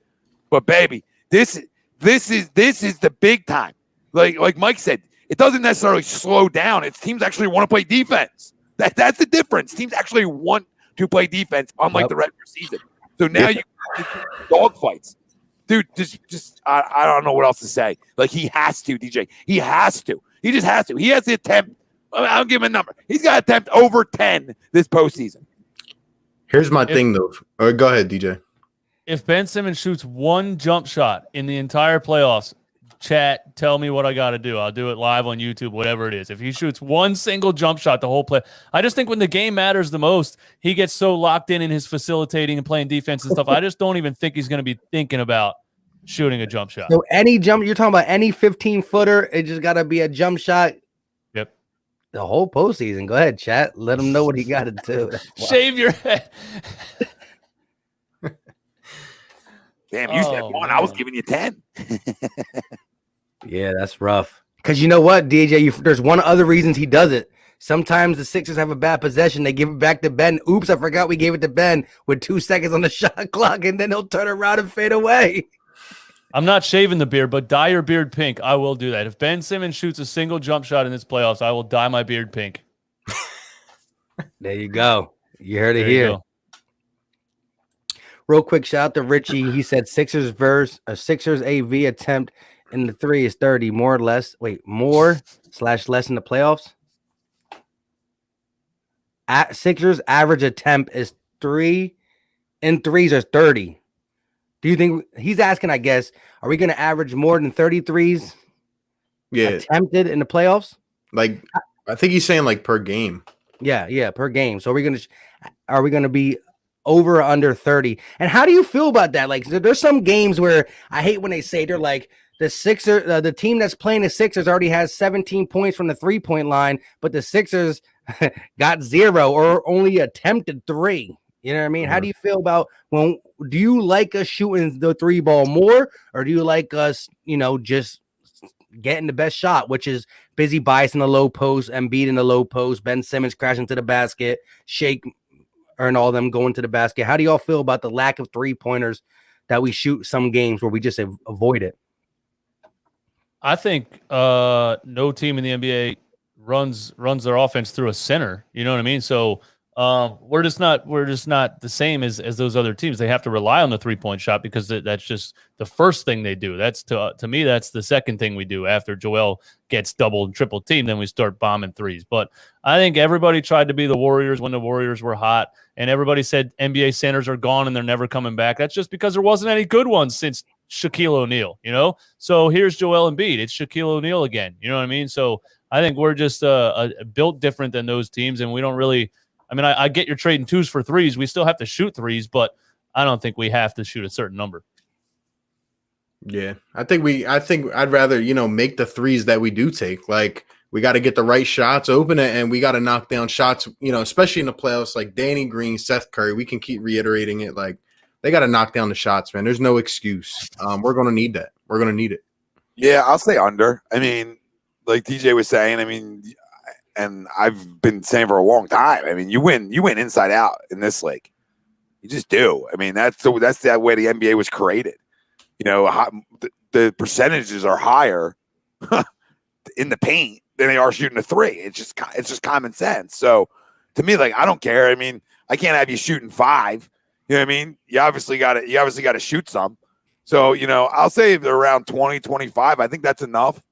baby, this is the big time. Like Mike said, it doesn't necessarily slow down. It's teams actually want to play defense. That's the difference. Teams actually want to play defense, unlike the regular season. So now you dog fights. Dude, I don't know what else to say. Like, he has to, DJ. He has to. He just has to. He has to attempt. I'll give him a number. He's got to attempt over 10 this postseason. Here's my thing, though. Go ahead, DJ. If Ben Simmons shoots one jump shot in the entire playoffs, chat, tell me what I got to do. I'll do it live on YouTube, whatever it is. If he shoots one single jump shot the whole play, I just think when the game matters the most, he gets so locked in his facilitating and playing defense and stuff. I just don't even think he's going to be thinking about shooting a jump shot. So any jump, you're talking about any 15-footer, it just got to be a jump shot. Yep. The whole postseason. Go ahead, chat. Let him know what he got to do. Shave your head. Damn, you said one. I was giving you 10. Yeah, that's rough. Because you know what, DJ? There's one other reasons he does it. Sometimes the Sixers have a bad possession. They give it back to Ben. Oops, I forgot we gave it to Ben with 2 seconds on the shot clock, and then he'll turn around and fade away. I'm not shaving the beard, but dye your beard pink. I will do that. If Ben Simmons shoots a single jump shot in this playoffs, I will dye my beard pink. There you go. You heard it here. Real quick, shout out to Richie. He said Sixers AV attempt in the 3 is 30. More/less in the playoffs. Sixers average attempt is 3 and 3s are 30. Do you think he's asking, I guess, are we going to average more than 33s attempted in the playoffs? Like, I think he's saying like per game. Yeah, per game. So are we going to be over or under 30? And how do you feel about that? Like, there's some games where I hate when they say they're like the team that's playing the Sixers already has 17 points from the 3-point line, but the Sixers got 0 or only attempted 3. You know what I mean? How do you feel about do you like us shooting the 3 ball more, or do you like us, just getting the best shot, which is Busy Bias in the low post, Embiid in the low post, Ben Simmons crashing to the basket, Shake earn all them going to the basket. How do y'all feel about the lack of 3-pointers that we shoot some games where we just avoid it? I think no team in the NBA runs their offense through a center. You know what I mean? So we're just not the same as those other teams. They have to rely on the 3-point shot because that's just the first thing they do. That's to me, that's the second thing we do after Joel gets double and triple teamed. Then we start bombing threes. But I think everybody tried to be the Warriors when the Warriors were hot, and everybody said NBA centers are gone and they're never coming back. That's just because there wasn't any good ones since Shaquille O'Neal. You know, so here's Joel Embiid. It's Shaquille O'Neal again. You know what I mean? So I think we're just built different than those teams, and we don't really. I mean, I get you're trading 2s for 3s. We still have to shoot 3s, but I don't think we have to shoot a certain number. Yeah, I think I'd rather, make the 3s that we do take. Like, we got to get the right shots open, and we got to knock down shots, especially in the playoffs, like Danny Green, Seth Curry. We can keep reiterating it. Like, they got to knock down the shots, man. There's no excuse. We're going to need that. We're going to need it. Yeah, I'll say under. I mean, like DJ was saying, and I've been saying for a long time. I mean, you win inside out in this league. You just do. I mean, that's that way the NBA was created. The percentages are higher in the paint than they are shooting a 3. It's just common sense. So to me, like, I don't care. I mean, I can't have you shooting 5. You know what I mean? You obviously got to shoot some. So, I'll say they're around 20, 25. I think that's enough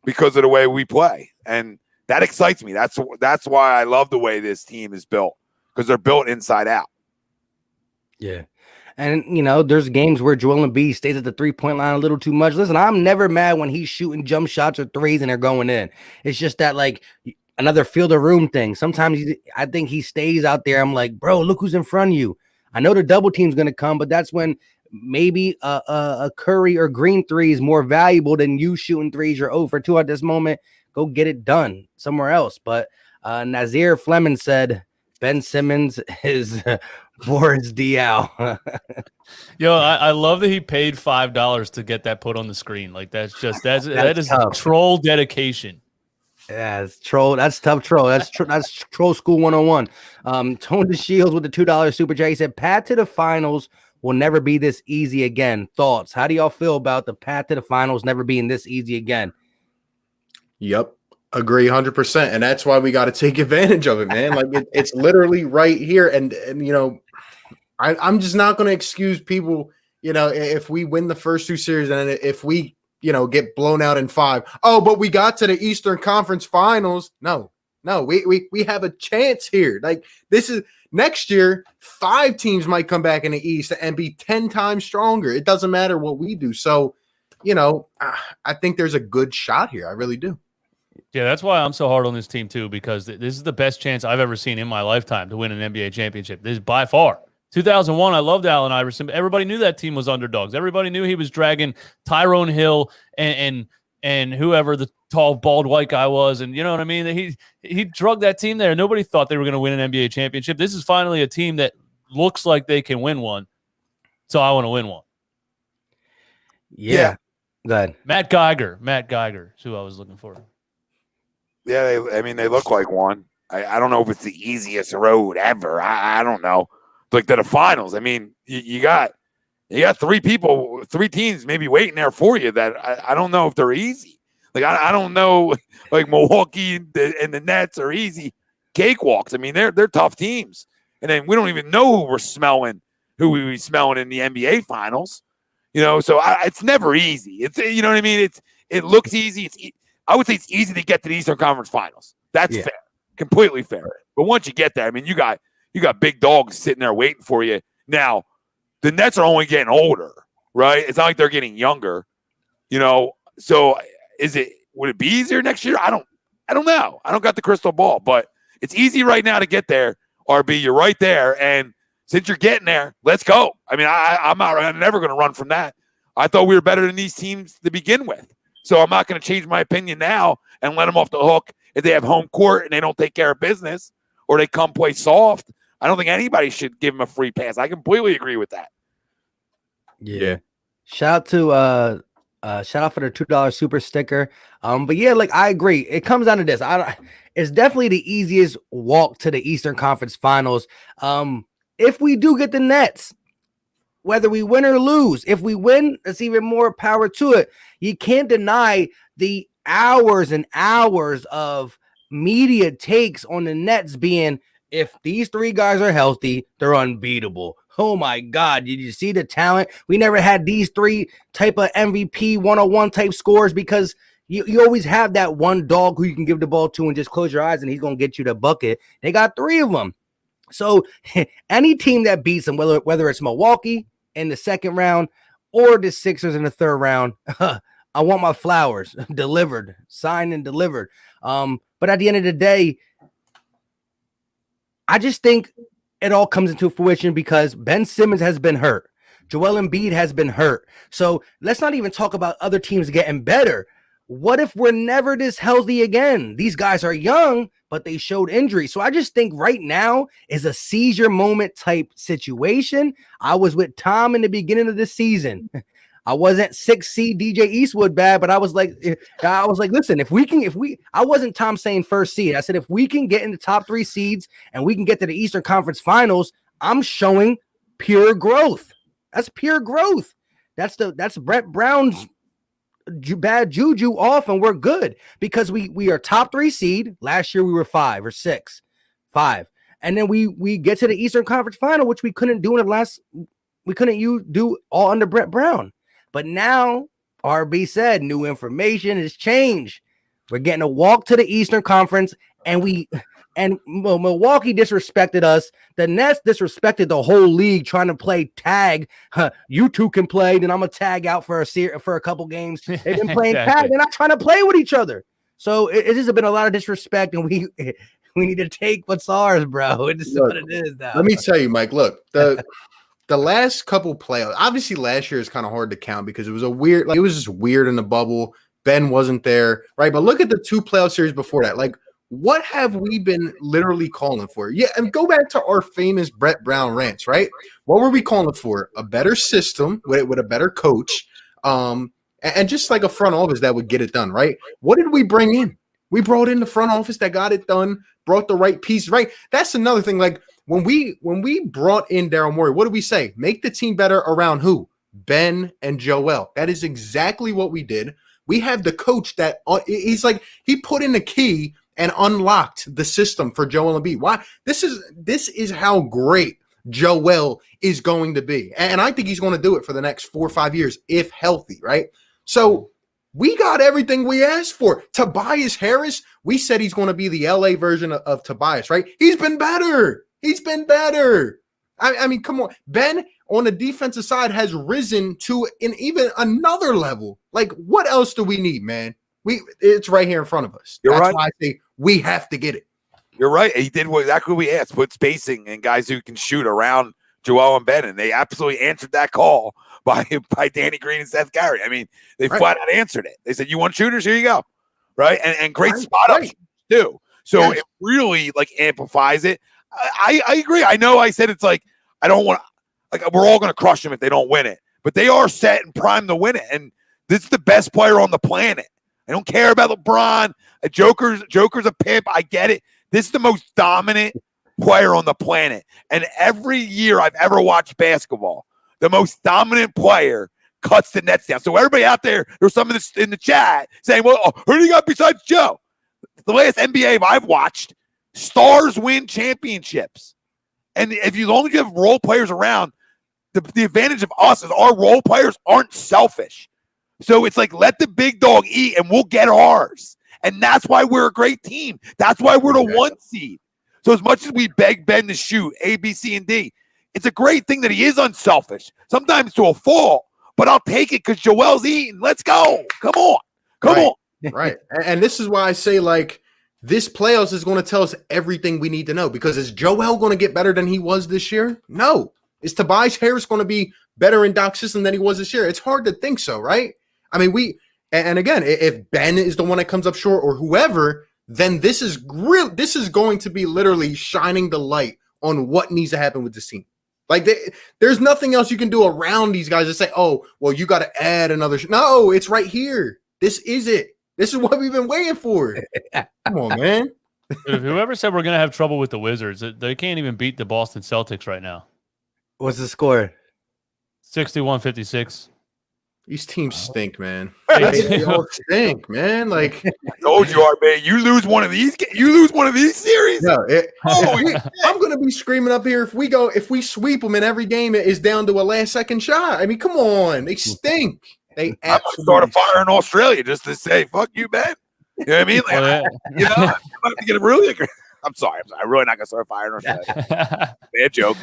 because of the way we play. And that excites me. That's why I love the way this team is built, because they're built inside out. Yeah. And, there's games where Joel Embiid stays at the 3-point line a little too much. Listen, I'm never mad when he's shooting jump shots or 3s and they're going in. It's just that, like, another field of room thing. Sometimes I think he stays out there. I'm like, bro, look who's in front of you. I know the double team's going to come, but that's when maybe a Curry or Green 3 is more valuable than you shooting 3s. You're 0 for 2 at this moment. Go get it done somewhere else. But Nazir Fleming said Ben Simmons is Boris Diaw. Yo, I love that he paid $5 to get that put on the screen. Like, that is tough. Troll dedication. Yeah, it's troll. That's tough troll. That's troll school 101. Tony Shields with the $2 super chat. He said, path to the finals will never be this easy again. Thoughts? How do y'all feel about the path to the finals never being this easy again? Yep. Agree 100%. And that's why we got to take advantage of it, man. Like, it's literally right here. And I'm just not going to excuse people, if we win the first 2 series and if we, get blown out in 5. Oh, but we got to the Eastern Conference Finals. No, we have a chance here. Like, this is next year, 5 teams might come back in the East and be 10 times stronger. It doesn't matter what we do. So, I think there's a good shot here. I really do. Yeah, that's why I'm so hard on this team too, because this is the best chance I've ever seen in my lifetime to win an NBA championship. This is by far. 2001, I loved Allen Iverson. Everybody knew that team was underdogs. Everybody knew he was dragging Tyrone Hill and whoever the tall, bald white guy was. And you know what I mean? He drug that team there. Nobody thought they were going to win an NBA championship. This is finally a team that looks like they can win one. So I want to win one. Yeah. Go ahead. Matt Geiger is who I was looking for. Yeah, they look like one. I don't know if it's the easiest road ever. I don't know. Like, to the finals. I mean, you got 3 teams maybe waiting there for you that I don't know if they're easy. Like, I don't know, like, Milwaukee and the Nets are easy cakewalks. I mean, they're tough teams. And then we don't even know who we be smelling in the NBA finals. So it's never easy. It's, you know what I mean? It looks easy. I would say it's easy to get to the Eastern Conference Finals. That's fair. Completely fair. But once you get there, I mean, you got big dogs sitting there waiting for you. Now, the Nets are only getting older, right? It's not like they're getting younger. So would it be easier next year? I don't know. I don't got the crystal ball, but it's easy right now to get there. RB, you're right there. And since you're getting there, let's go. I mean, I'm never going to run from that. I thought we were better than these teams to begin with. So I'm not going to change my opinion now and let them off the hook if they have home court and they don't take care of business or they come play soft. I don't think anybody should give them a free pass. I completely agree with that. Yeah. Shout out to Shout out for the $2 super sticker. But yeah, like I agree. It comes down to this. It's definitely the easiest walk to the Eastern Conference Finals. If we do get the Nets, whether we win or lose, if we win, it's even more power to it. You can't deny the hours and hours of media takes on the Nets being, if these three guys are healthy, they're unbeatable. Oh my God, did you see the talent? We never had these three type of MVP 101 type scores, because you always have that one dog who you can give the ball to and just close your eyes and he's going to get you the bucket. They got three of them. So any team that beats them, whether it's Milwaukee in the second round or the Sixers in the third round, I want my flowers delivered, signed and delivered. But at the end of the day, I just think it all comes into fruition because Ben Simmons has been hurt. Joel Embiid has been hurt. So let's not even talk about other teams getting better. What if we're never this healthy again? These guys are young, but they showed injury. So I just think right now is a seizure moment type situation. I was with Tom in the beginning of the season. I wasn't 6C DJ Eastwood bad, but I was like, listen, I wasn't Tom saying first seed. I said, if we can get in the top 3 seeds and we can get to the Eastern Conference Finals, I'm showing pure growth. That's pure growth. That's Brett Brown's bad juju off, and we're good because we are top 3 seed. Last year we were 5 or 6, 5, and then we get to the Eastern Conference Final, which we couldn't do do all under Brett Brown. But now RB said new information has changed. We're getting a walk to the Eastern Conference, and Milwaukee disrespected us. The Nets disrespected the whole league, trying to play tag. You two can play, then I'm gonna tag out for a couple games. They've been playing Exactly. tag. They're not trying to play with each other. So it just been a lot of disrespect, and we need to take what's ours, bro. It is what it is now. Let me tell you, Mike. Look, the last couple playoffs, obviously last year is kind of hard to count because it was it was just weird in the bubble. Ben wasn't there, right? But look at the 2 playoff series before that. Like, what have we been literally calling for? Yeah, and go back to our famous Brett Brown rants, right? What were we calling for? A better system with a better coach, and just like a front office that would get it done, right? What did we bring in? We brought in the front office that got it done, brought the right piece, right? That's another thing. Like, when we brought in Daryl Morey, what did we say? Make the team better around who? Ben and Joel. That is exactly what we did. We have the coach that he put in the key and unlocked the system for Joel Embiid. Why? This is how great Joel is going to be. And I think he's going to do it for the next 4 or 5 years if healthy, right? So we got everything we asked for. Tobias Harris, we said he's going to be the LA version of Tobias, right? He's been better. I mean, come on. Ben on the defensive side has risen to an even another level. Like, what else do we need, man? It's right here in front of us. You're That's right. why I say we have to get it. You're right. He did exactly what we asked, put spacing and guys who can shoot around Joel and Ben, and they absolutely answered that call by Danny Green and Seth Curry. I mean, they flat out answered it. They said, you want shooters? Here you go. Right? And great spot up too. So it really amplifies it. I agree. I know I said it's like, I don't want we're all going to crush them if they don't win it, but they are set and primed to win it. And this is the best player on the planet. I don't care about LeBron. Joker's a pimp. I get it. This is the most dominant player on the planet. And every year I've ever watched basketball, the most dominant player cuts the nets down. So everybody out there's some of this in the chat saying, well, who do you got besides Joe? The last NBA I've watched, stars win championships. And as long as you have role players around, the advantage of us is our role players aren't selfish. So it's like, let the big dog eat and we'll get ours. And that's why we're a great team. That's why we're the 1 seed. So as much as we beg Ben to shoot A, B, C, and D, it's a great thing that he is unselfish, sometimes to a fault, but I'll take it because Joel's eating. Let's go. Come on. Come on. Right. And this is why I say, like, this playoffs is going to tell us everything we need to know, because is Joel going to get better than he was this year? No. Is Tobias Harris going to be better in Doc's system than he was this year? It's hard to think so, right? I mean, and again, if Ben is the one that comes up short or whoever, then this is going to be literally shining the light on what needs to happen with this team. Like there's nothing else you can do around these guys to say, oh, well, you got to add another. No, it's right here. This is it. This is what we've been waiting for. Come on, man. If whoever said we're going to have trouble with the Wizards, they can't even beat the Boston Celtics right now. What's the score? 61-56. These teams stink, man. They They all stink, man. Like, Told you, RB. You lose one of these series. no, Oh, I'm gonna be screaming up here if we sweep them in every game, it is down to a last second shot. I mean, come on, they stink. They I'm gonna start a fire in Australia just to say, fuck you, man. You know what I mean? Like, you know, I'm about to get really angry. I'm sorry. I'm really not gonna start a fire in Australia. Bad joke.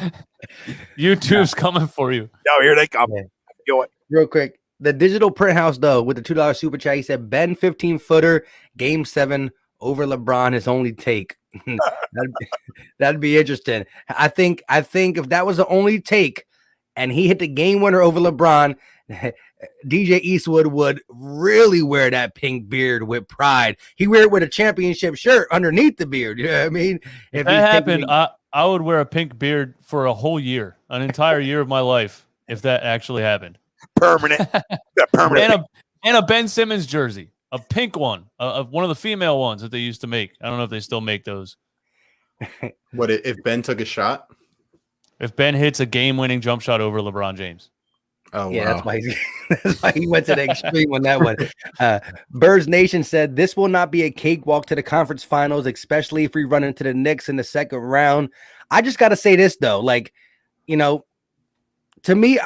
YouTube's coming for you. No, here they come. Yeah. Go it. Real quick. The digital print house, though, with the $2 super chat, he said Ben 15-footer, game 7 over LeBron, his only take. that'd be interesting. I think if that was the only take and he hit the game winner over LeBron, DJ Eastwood would really wear that pink beard with pride. He wear it with a championship shirt underneath the beard. You know what I mean? If that happened, I would wear a pink beard for a whole year, an entire year of my life, if that actually happened. Permanent. Permanent. And a Ben Simmons jersey, a pink one, one of the female ones that they used to make. I don't know if they still make those. What if Ben took a shot? If Ben hits a game-winning jump shot over LeBron James. Oh, yeah, wow. that's why he went to the extreme on that one. Birds Nation said this will not be a cakewalk to the conference finals, especially if we run into the Knicks in the second round. I just got to say this though, like, you know, to me,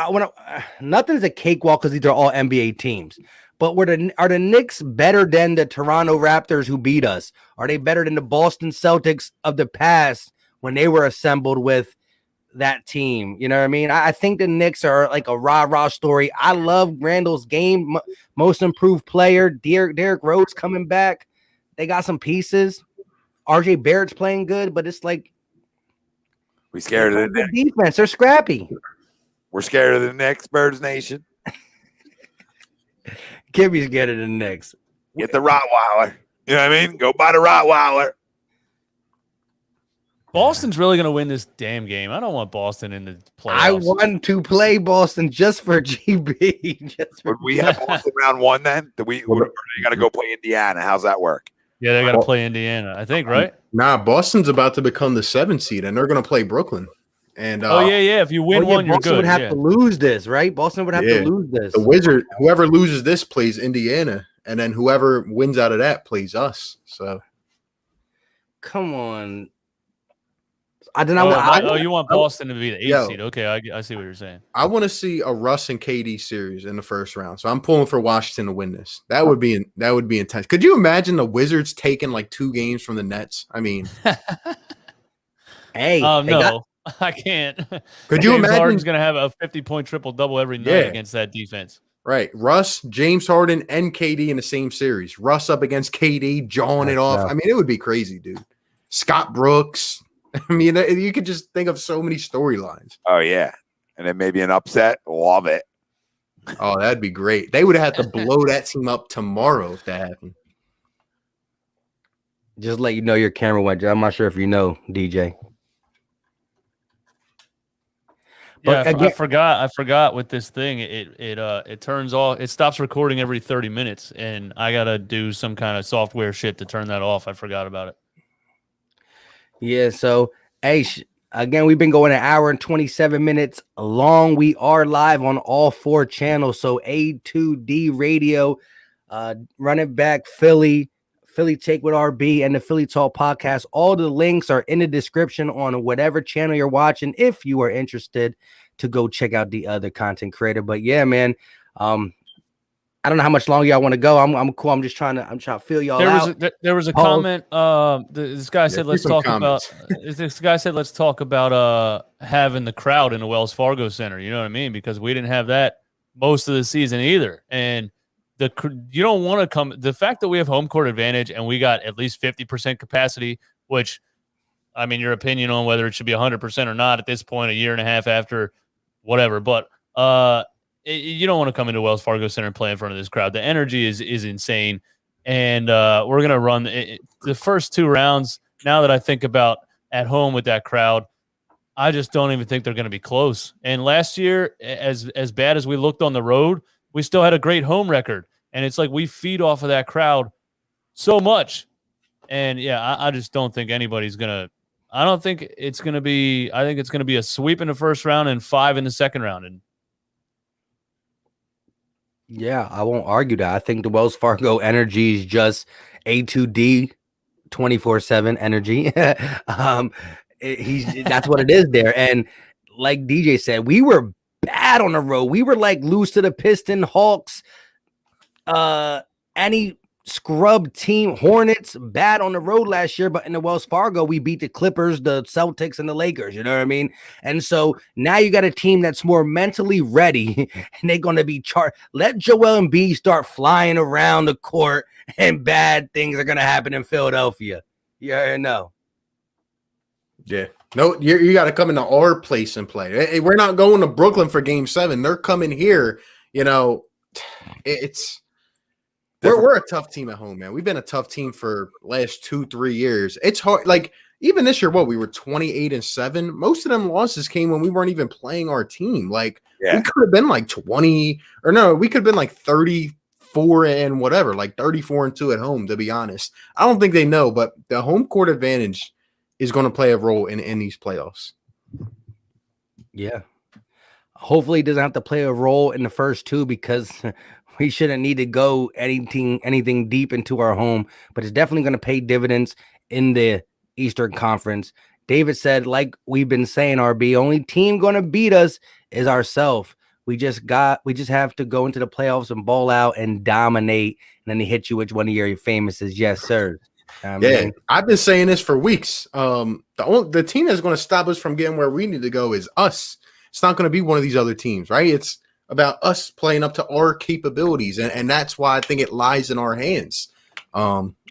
nothing's a cakewalk because these are all NBA teams. But are the Knicks better than the Toronto Raptors who beat us? Are they better than the Boston Celtics of the past when they were assembled with that team? You know what I mean? I think the Knicks are like a rah-rah story. I love Randall's game, most improved player. Derrick Rose coming back. They got some pieces. RJ Barrett's playing good, but it's like we scared of the defense. They're scrappy. We're scared of the Knicks, Birds Nation. Kimmy's scared of the Knicks. Get the Rottweiler. You know what I mean? Go buy the Rottweiler. Boston's really going to win this damn game. I don't want Boston in the playoffs. I want to play Boston just for GB. Would we have Boston round 1 then? They got to go play Indiana. How's that work? Yeah, they got to play Indiana, I think, right? Nah, Boston's about to become the 7th seed, and they're going to play Brooklyn. And yeah. If you win one, you're Boston good. Would have to lose this, right? Boston would have to lose this. The Wizard, whoever loses this plays Indiana, and then whoever wins out of that plays us. So, come on. You want Boston to be the 8th seed? Okay, I see what you're saying. I want to see a Russ and KD series in the first round. So I'm pulling for Washington to win this. That would be intense. Could you imagine the Wizards taking like 2 games from the Nets? I mean, hey, no. I can't. Could you imagine? Harden's going to have a 50-point triple-double every night against that defense. Right. Russ, James Harden, and KD in the same series. Russ up against KD, jawing it off. I mean, it would be crazy, dude. Scott Brooks. I mean, you could just think of so many storylines. Oh, yeah. And then maybe an upset. Love it. Oh, that'd be great. They would have to blow that team up tomorrow if that happened. Just let you know your camera went. I'm not sure if you know, DJ. Yeah, I forgot with this thing. It turns off. It stops recording every 30 minutes, and I gotta do some kind of software shit to turn that off. I forgot about it. Yeah. So, hey, again, we've been going 1 hour and 27 minutes long. We are live on all 4 channels. So A2D Radio, Run It Back Philly Take with RB, and the Philly Talk podcast. All the links are in the description on whatever channel you're watching if you are interested to go check out the other content creator. But yeah, man, I don't know how much longer y'all want to go. I'm cool. I'm trying to feel y'all out. There was a comment. This guy said, let's talk about having the crowd in the Wells Fargo Center. You know what I mean? Because we didn't have that most of the season either. And you don't want to come. The fact that we have home court advantage and we got at least 50% capacity, which, I mean, your opinion on whether it should be 100% or not at this point, a year and a half after, whatever. But you don't want to come into Wells Fargo Center and play in front of this crowd. The energy is insane, and we're gonna run the first 2 rounds. Now that I think about at home with that crowd, I just don't even think they're going to be close. And last year, as bad as we looked on the road, we still had a great home record. And it's like we feed off of that crowd so much. And, yeah, I just don't think anybody's going to – I don't think it's going to be – I think it's going to be a sweep in the first round and 5 in the second round. And Yeah, I won't argue that. I think the Wells Fargo energy is just A2D 24/7 energy. That's what it is there. And like DJ said, we were bad on the road. We were like lose to the Piston, Hawks, any scrub team, Hornets, bad on the road last year. But in the Wells Fargo, we beat the Clippers, the Celtics, and the Lakers. You know what I mean? And so now you got a team that's more mentally ready, and they're going to be let Joel Embiid start flying around the court, and bad things are going to happen in Philadelphia. You already know. Yeah. No, you got to come into our place and play. Hey, we're not going to Brooklyn for Game 7. They're coming here. You know, we're a tough team at home, man. We've been a tough team for last 2-3 years. It's hard. Like even this year, we were 28-7. Most of them losses came when we weren't even playing our team. Like we could have been like 20 or no, we could have been like 34 and whatever, like 34-2 at home. To be honest, I don't think they know, but the home court advantage is going to play a role in these playoffs. Yeah. Hopefully it doesn't have to play a role in the first two because we shouldn't need to go anything deep into our home, but it's definitely going to pay dividends in the Eastern Conference. David said, like we've been saying, RB, only team going to beat us is ourselves. We just have to go into the playoffs and ball out and dominate. And then they hit you with one of your famous is yes, sir. I've been saying this for weeks. The team that's going to stop us from getting where we need to go is us. It's not going to be one of these other teams, right? It's about us playing up to our capabilities, and that's why I think it lies in our hands.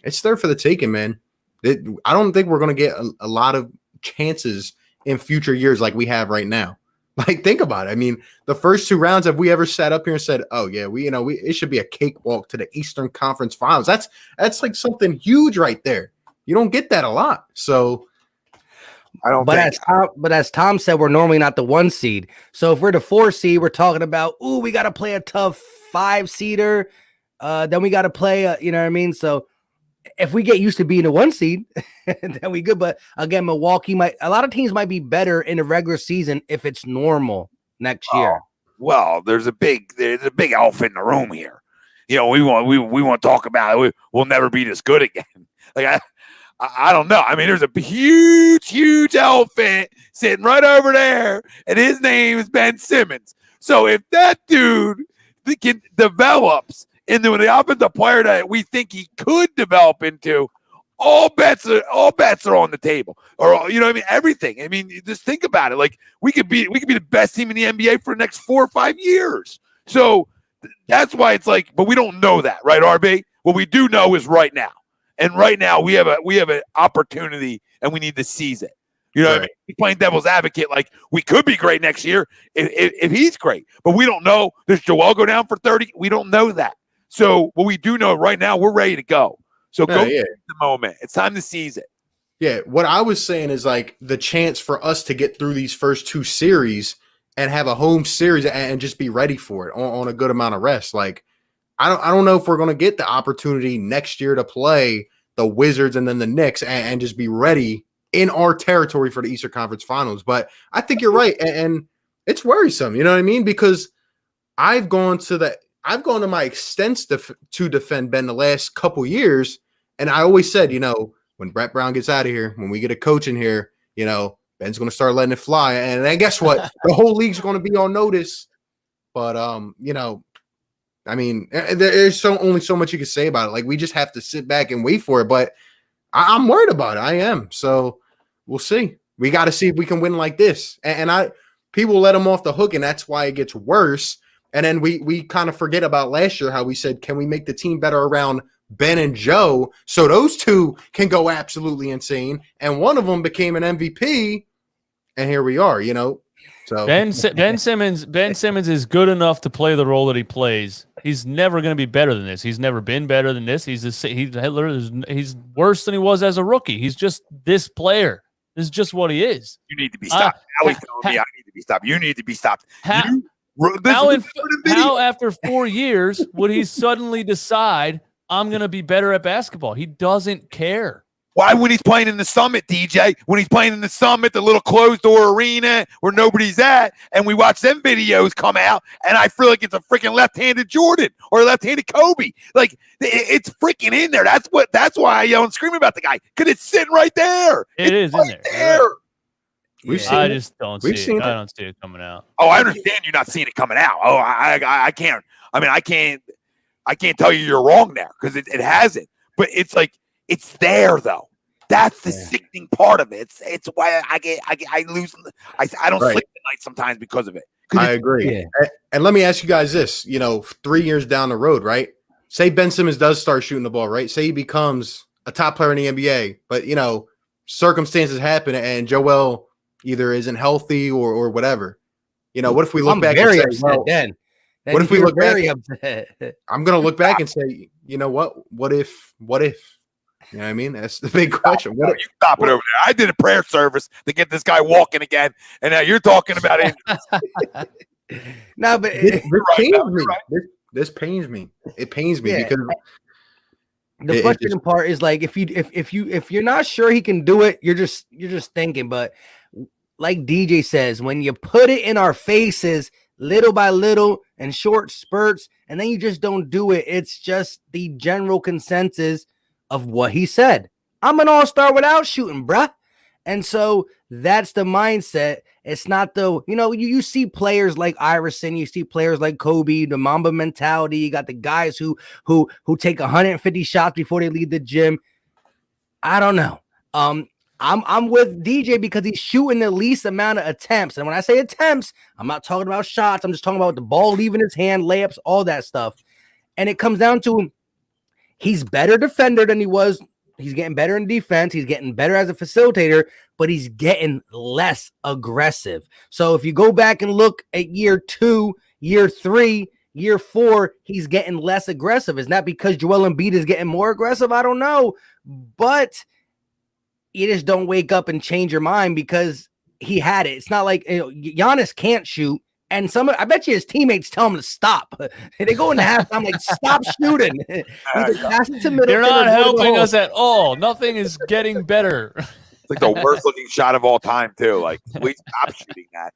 It's there for the taking, man. I don't think we're going to get a lot of chances in future years like we have right now. Like, think about it. I mean, the first 2 rounds, have we ever sat up here and said, "Oh yeah, it should be a cakewalk to the Eastern Conference Finals"? That's like something huge right there. You don't get that a lot. So I don't. But as Tom said, we're normally not the 1 seed. So if we're the 4 seed, we're talking about, we got to play a tough 5 seeder. Then we got to play, you know what I mean? So if we get used to being a 1 seed, then we good. But again, Milwaukee a lot of teams might be better in the regular season if it's normal next year. Well, there's a big elephant in the room here. You know, we want to talk about it. We'll never be this good again. Like I don't know. I mean, there's a huge elephant sitting right over there, and his name is Ben Simmons. So if that dude develops into the offensive player that we think he could develop into, all bets are on the table. Or you know what I mean? Everything. I mean, just think about it. Like we could be the best team in the NBA for the next 4 or 5 years. So that's why it's like, but we don't know that, right, RB? What we do know is right now. And right now we have an opportunity and we need to seize it. You know what I mean? We're playing devil's advocate, like we could be great next year if he's great, but we don't know. Does Joel go down for 30? We don't know that. So what we do know right now, we're ready to go. So go take the moment. It's time to seize it. Yeah, what I was saying is like the chance for us to get through these first 2 series and have a home series and just be ready for it on a good amount of rest. Like I don't know if we're going to get the opportunity next year to play the Wizards and then the Knicks and just be ready in our territory for the Eastern Conference Finals. But I think you're right, and it's worrisome. You know what I mean? Because I've gone to my extents to defend Ben the last couple years, and I always said, when Brett Brown gets out of here, when we get a coach in here, Ben's going to start letting it fly, and then guess what? The whole league's going to be on notice. But I mean, there's only so much you can say about it. Like, we just have to sit back and wait for it. But I'm worried about it. I am. So we'll see. We got to see if we can win like this. And people let them off the hook, and that's why it gets worse. And then we kind of forget about last year how we said, can we make the team better around Ben and Joe so those 2 can go absolutely insane? And one of them became an MVP, and here we are, So Ben Simmons is good enough to play the role that he plays. He's never going to be better than this. He's never been better than this. He's worse than he was as a rookie. He's just this player. This is just what he is. You need to be stopped. Now he's telling me I need to be stopped. You need to be stopped. How after 4 years would he suddenly decide I'm going to be better at basketball? He doesn't care. Why, when he's playing in the Summit, DJ, when he's playing in the Summit, the little closed-door arena where nobody's at, and we watch them videos come out, and I feel like it's a freaking left-handed Jordan or a left-handed Kobe. Like, it's freaking in there. That's why I yell and scream about the guy, because it's sitting right there. It's right in there. I just don't see it. I don't see it coming out. Oh, I understand you're not seeing it coming out. Oh, I can't. I mean, I can't tell you you're wrong there because it hasn't. But it's like it's there though. That's the sickening part of it. It's why I lose. I don't sleep at night sometimes because of it. I agree. Yeah. And let me ask you guys this: 3 years down the road, right? Say Ben Simmons does start shooting the ball, right? Say he becomes a top player in the NBA, but circumstances happen and Joel either isn't healthy or whatever. What if we look back very and say, upset then what if we look very back? Upset. I'm gonna look back and say, you know what? What if? You know what I mean? That's the big question. You stop it over there. I did a prayer service to get this guy walking again, and now you're talking about it. No, but this pains me. This pains me. It pains me because the frustrating part is like if you're not sure he can do it, you're just thinking. But like DJ says, when you put it in our faces little by little in short spurts, and then you just don't do it, it's just the general consensus of what he said. I'm an all-star without shooting, bruh. And so that's the mindset. It's not you see players like Iverson, you see players like Kobe, the Mamba mentality. You got the guys who take 150 shots before they leave the gym. I don't know. I'm with DJ because he's shooting the least amount of attempts. And when I say attempts, I'm not talking about shots. I'm just talking about the ball leaving his hand, layups, all that stuff. And it comes down to he's better defender than he was. He's getting better in defense. He's getting better as a facilitator, but he's getting less aggressive. So if you go back and look at year 2, year 3, year 4, he's getting less aggressive. Is that because Joel Embiid is getting more aggressive? I don't know. But you just don't wake up and change your mind because he had it. It's not like Giannis can't shoot. And I bet you his teammates tell him to stop. They go into halftime like, stop shooting. They're not helping us at all. Nothing is getting better. It's like the worst looking shot of all time, too. Like, please stop shooting that.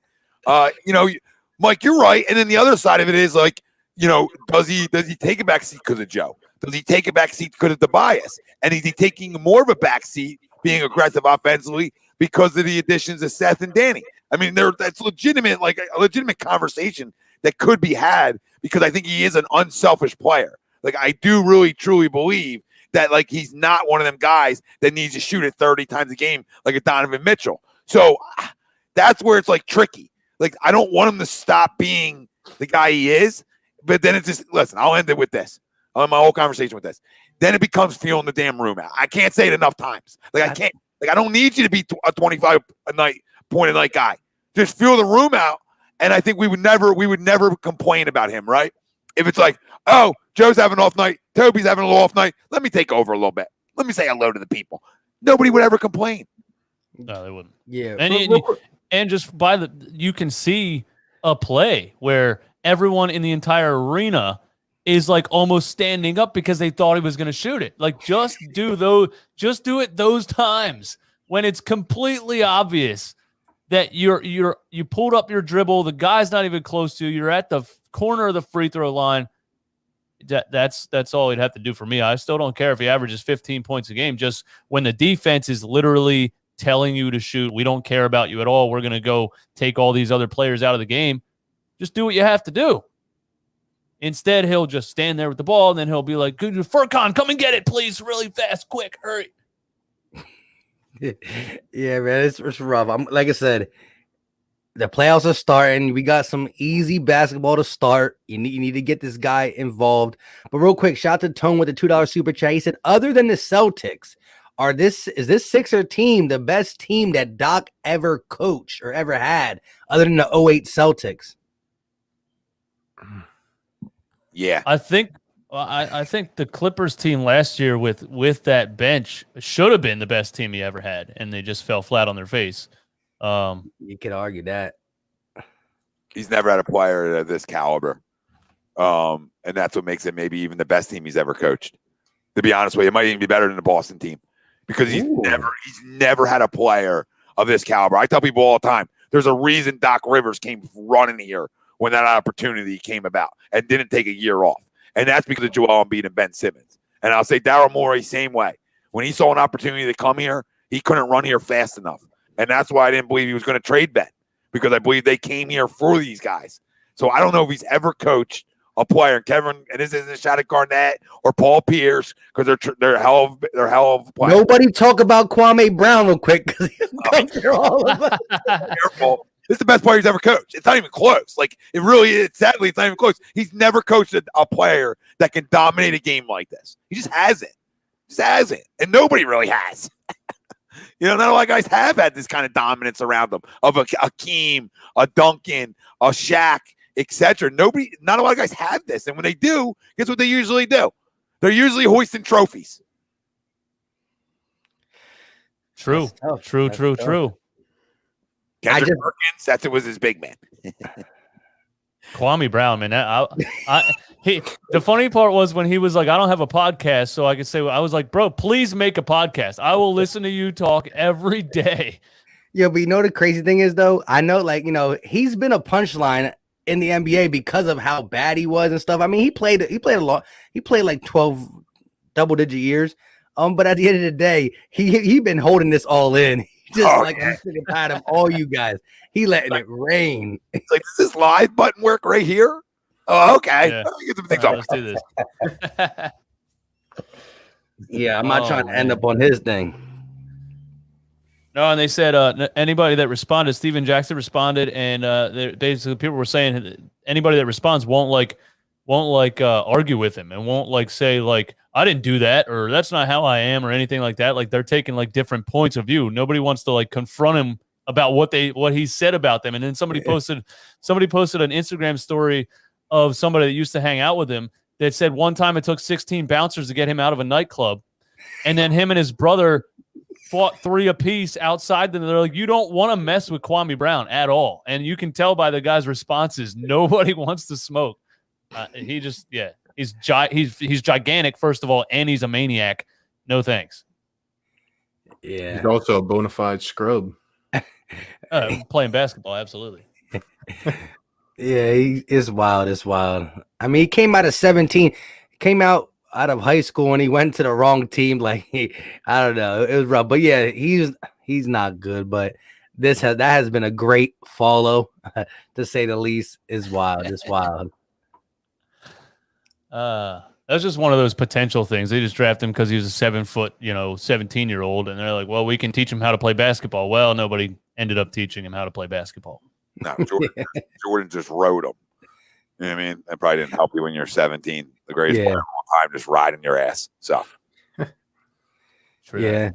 Mike, you're right. And then the other side of it is like, does he take a back seat because of Joe? Does he take a back seat because of Tobias? And is he taking more of a back seat being aggressive offensively because of the additions of Seth and Danny? I mean, that's legitimate, like a legitimate conversation that could be had because I think he is an unselfish player. Like, I do really, truly believe that, like, he's not one of them guys that needs to shoot it 30 times a game like a Donovan Mitchell. So that's where it's, like, tricky. Like, I don't want him to stop being the guy he is, but then it's just, listen, I'll end it with this. I'll end my whole conversation with this. Then it becomes feeling the damn room out. I can't say it enough times. Like, I can't. Like, I don't need you to be a 25 point a night guy. Just feel the room out, and I think we would never complain about him, right? If it's like, oh, Joe's having an off night, Toby's having a little off night, let me take over a little bit. Let me say hello to the people. Nobody would ever complain. No, they wouldn't. Yeah. And just you can see a play where everyone in the entire arena is like almost standing up because they thought he was going to shoot it. Like, just do it those times when it's completely obvious that you pulled up your dribble, the guy's not even close to you, you're at the corner of the free throw line. That's all he'd have to do for me. I still don't care if he averages 15 points a game. Just when the defense is literally telling you to shoot, we don't care about you at all, we're going to go take all these other players out of the game. Just do what you have to do. Instead, he'll just stand there with the ball, and then he'll be like, Furkan, come and get it, please, really fast, quick, hurry. Yeah, man, it's rough. Like I said, the playoffs are starting. We got some easy basketball to start. You need to get this guy involved. But real quick, shout out to Tone with the $2 super chat. He said, other than the Celtics, is this Sixer team the best team that Doc ever coached or ever had, other than the 2008 Celtics? Yeah, I think. Well, I think the Clippers team last year with that bench should have been the best team he ever had, and they just fell flat on their face. You could argue that. He's never had a player of this caliber. And that's what makes it maybe even the best team he's ever coached. To be honest with you, it might even be better than the Boston team because he's never had a player of this caliber. I tell people all the time, there's a reason Doc Rivers came running here when that opportunity came about and didn't take a year off. And that's because of Joel Embiid and Ben Simmons. And I'll say Daryl Morey, same way. When he saw an opportunity to come here, he couldn't run here fast enough. And that's why I didn't believe he was going to trade Ben, because I believe they came here for these guys. So I don't know if he's ever coached a player. Kevin, and this isn't Shattuck Garnett or Paul Pierce, because they're hell of players. Nobody talk about Kwame Brown real quick because he'll come through all of us. Careful. This is the best player he's ever coached. It's not even close. Like, it really is. Sadly, it's not even close. He's never coached a player that can dominate a game like this. He just hasn't. And nobody really has. Not a lot of guys have had this kind of dominance around them of a Hakeem, a Duncan, a Shaq, etc. Not a lot of guys have this. And when they do, guess what they usually do? They're usually hoisting trophies. True. Kendrick Perkins, it was his big man. Kwame Brown, man. The funny part was when he was like, I don't have a podcast, so I could say, I was like, bro, please make a podcast. I will listen to you talk every day. Yeah, but the crazy thing is, though, I know, he's been a punchline in the NBA because of how bad he was and stuff. I mean, he played a lot. He played like 12 double-digit years. But at the end of the day, he been holding this all in. I'm sick and tired of all you guys. He letting it rain. It's like, does this live button work right here? Oh, okay. Yeah. Get some things off. Let's do this. Yeah, I'm not trying to end up on his thing. No, and they said anybody that responded, Steven Jackson responded, and basically people were saying anybody that responds won't argue with him and won't say I didn't do that or that's not how I am or anything like that. Like, they're taking different points of view. Nobody wants to confront him about what he said about them. And then somebody posted an Instagram story of somebody that used to hang out with him that said one time it took 16 bouncers to get him out of a nightclub, and then him and his brother fought 3 apiece outside. Then they're like, you don't want to mess with Kwame Brown at all, and you can tell by the guy's responses, nobody wants to smoke. He's gigantic, first of all, and he's a maniac. No thanks. Yeah, he's also a bona fide scrub. Playing basketball, absolutely. Yeah, it's wild. It's wild. I mean, he came out of 17, came out of high school, and he went to the wrong team. I don't know, it was rough. But yeah, he's not good. But that has been a great follow, to say the least. Is wild. It's wild. That's just one of those potential things. They just draft him because he was a 7-foot, 17-year-old, and they're like, well, we can teach him how to play basketball. Well, nobody ended up teaching him how to play basketball. No, Jordan just rode him. You know what I mean? That probably didn't help you when you're 17. The greatest player of all time, just riding your ass. So, yeah.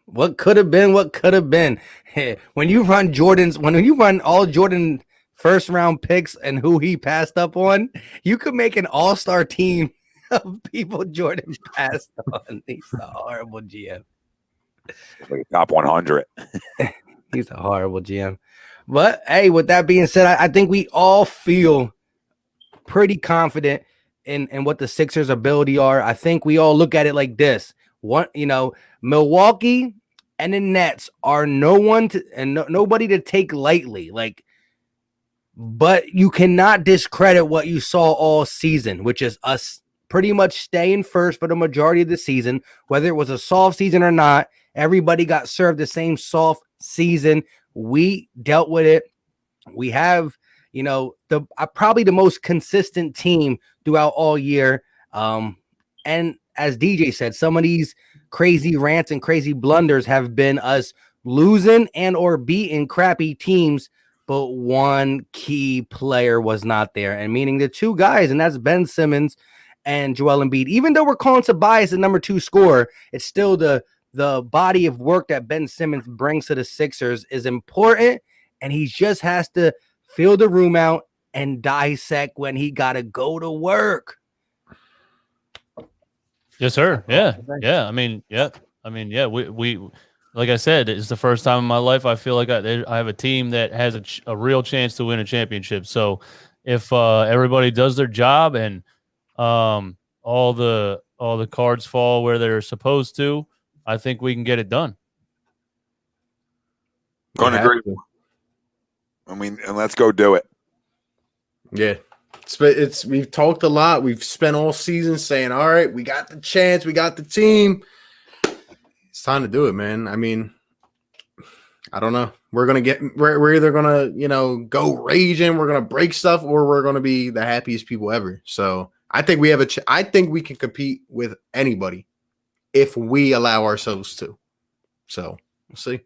What could have been? When you run all Jordan first round picks and who he passed up on, you could make an all-star team of people Jordan passed on. He's a horrible GM. Like top 100. He's a horrible GM. But hey, with that being said, I think we all feel pretty confident in what the Sixers' ability are. I think we all look at it like this: Milwaukee and the Nets are nobody to take lightly. But you cannot discredit what you saw all season, which is us pretty much staying first for the majority of the season, whether it was a soft season or not. Everybody got served the same soft season. We dealt with it. We have, probably the most consistent team throughout all year. And as DJ said, some of these crazy rants and crazy blunders have been us losing and or beating crappy teams, but one key player was not there, and meaning the 2 guys, and that's Ben Simmons and Joel Embiid. Even though we're calling Tobias the number 2 scorer, it's still the body of work that Ben Simmons brings to the Sixers is important, and he just has to fill the room out and dissect when he got to go to work. Yes, sir. Yeah. Yeah. I mean, yeah. We like I said, it's the first time in my life I feel like I have a team that has a real chance to win a championship. So if everybody does their job and all the cards fall where they're supposed to, I think we can get it done. Going to agree. I mean, and let's go do it. Yeah. We've talked a lot. We've spent all season saying, all right, we got the chance, we got the team. It's time to do it, man. I mean, I don't know. We're either gonna, go raging, we're gonna break stuff, or we're gonna be the happiest people ever. So I think we have I think we can compete with anybody if we allow ourselves to. So we'll see.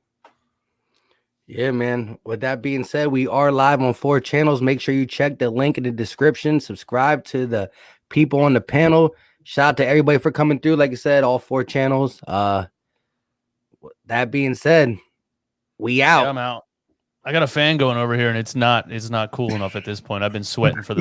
Yeah, man. With that being said, we are live on 4 channels. Make sure you check the link in the description. Subscribe to the people on the panel. Shout out to everybody for coming through. Like I said, all 4 channels. That being said, we out. Yeah, I'm out. I got a fan going over here, and it's not cool enough at this point. I've been sweating for the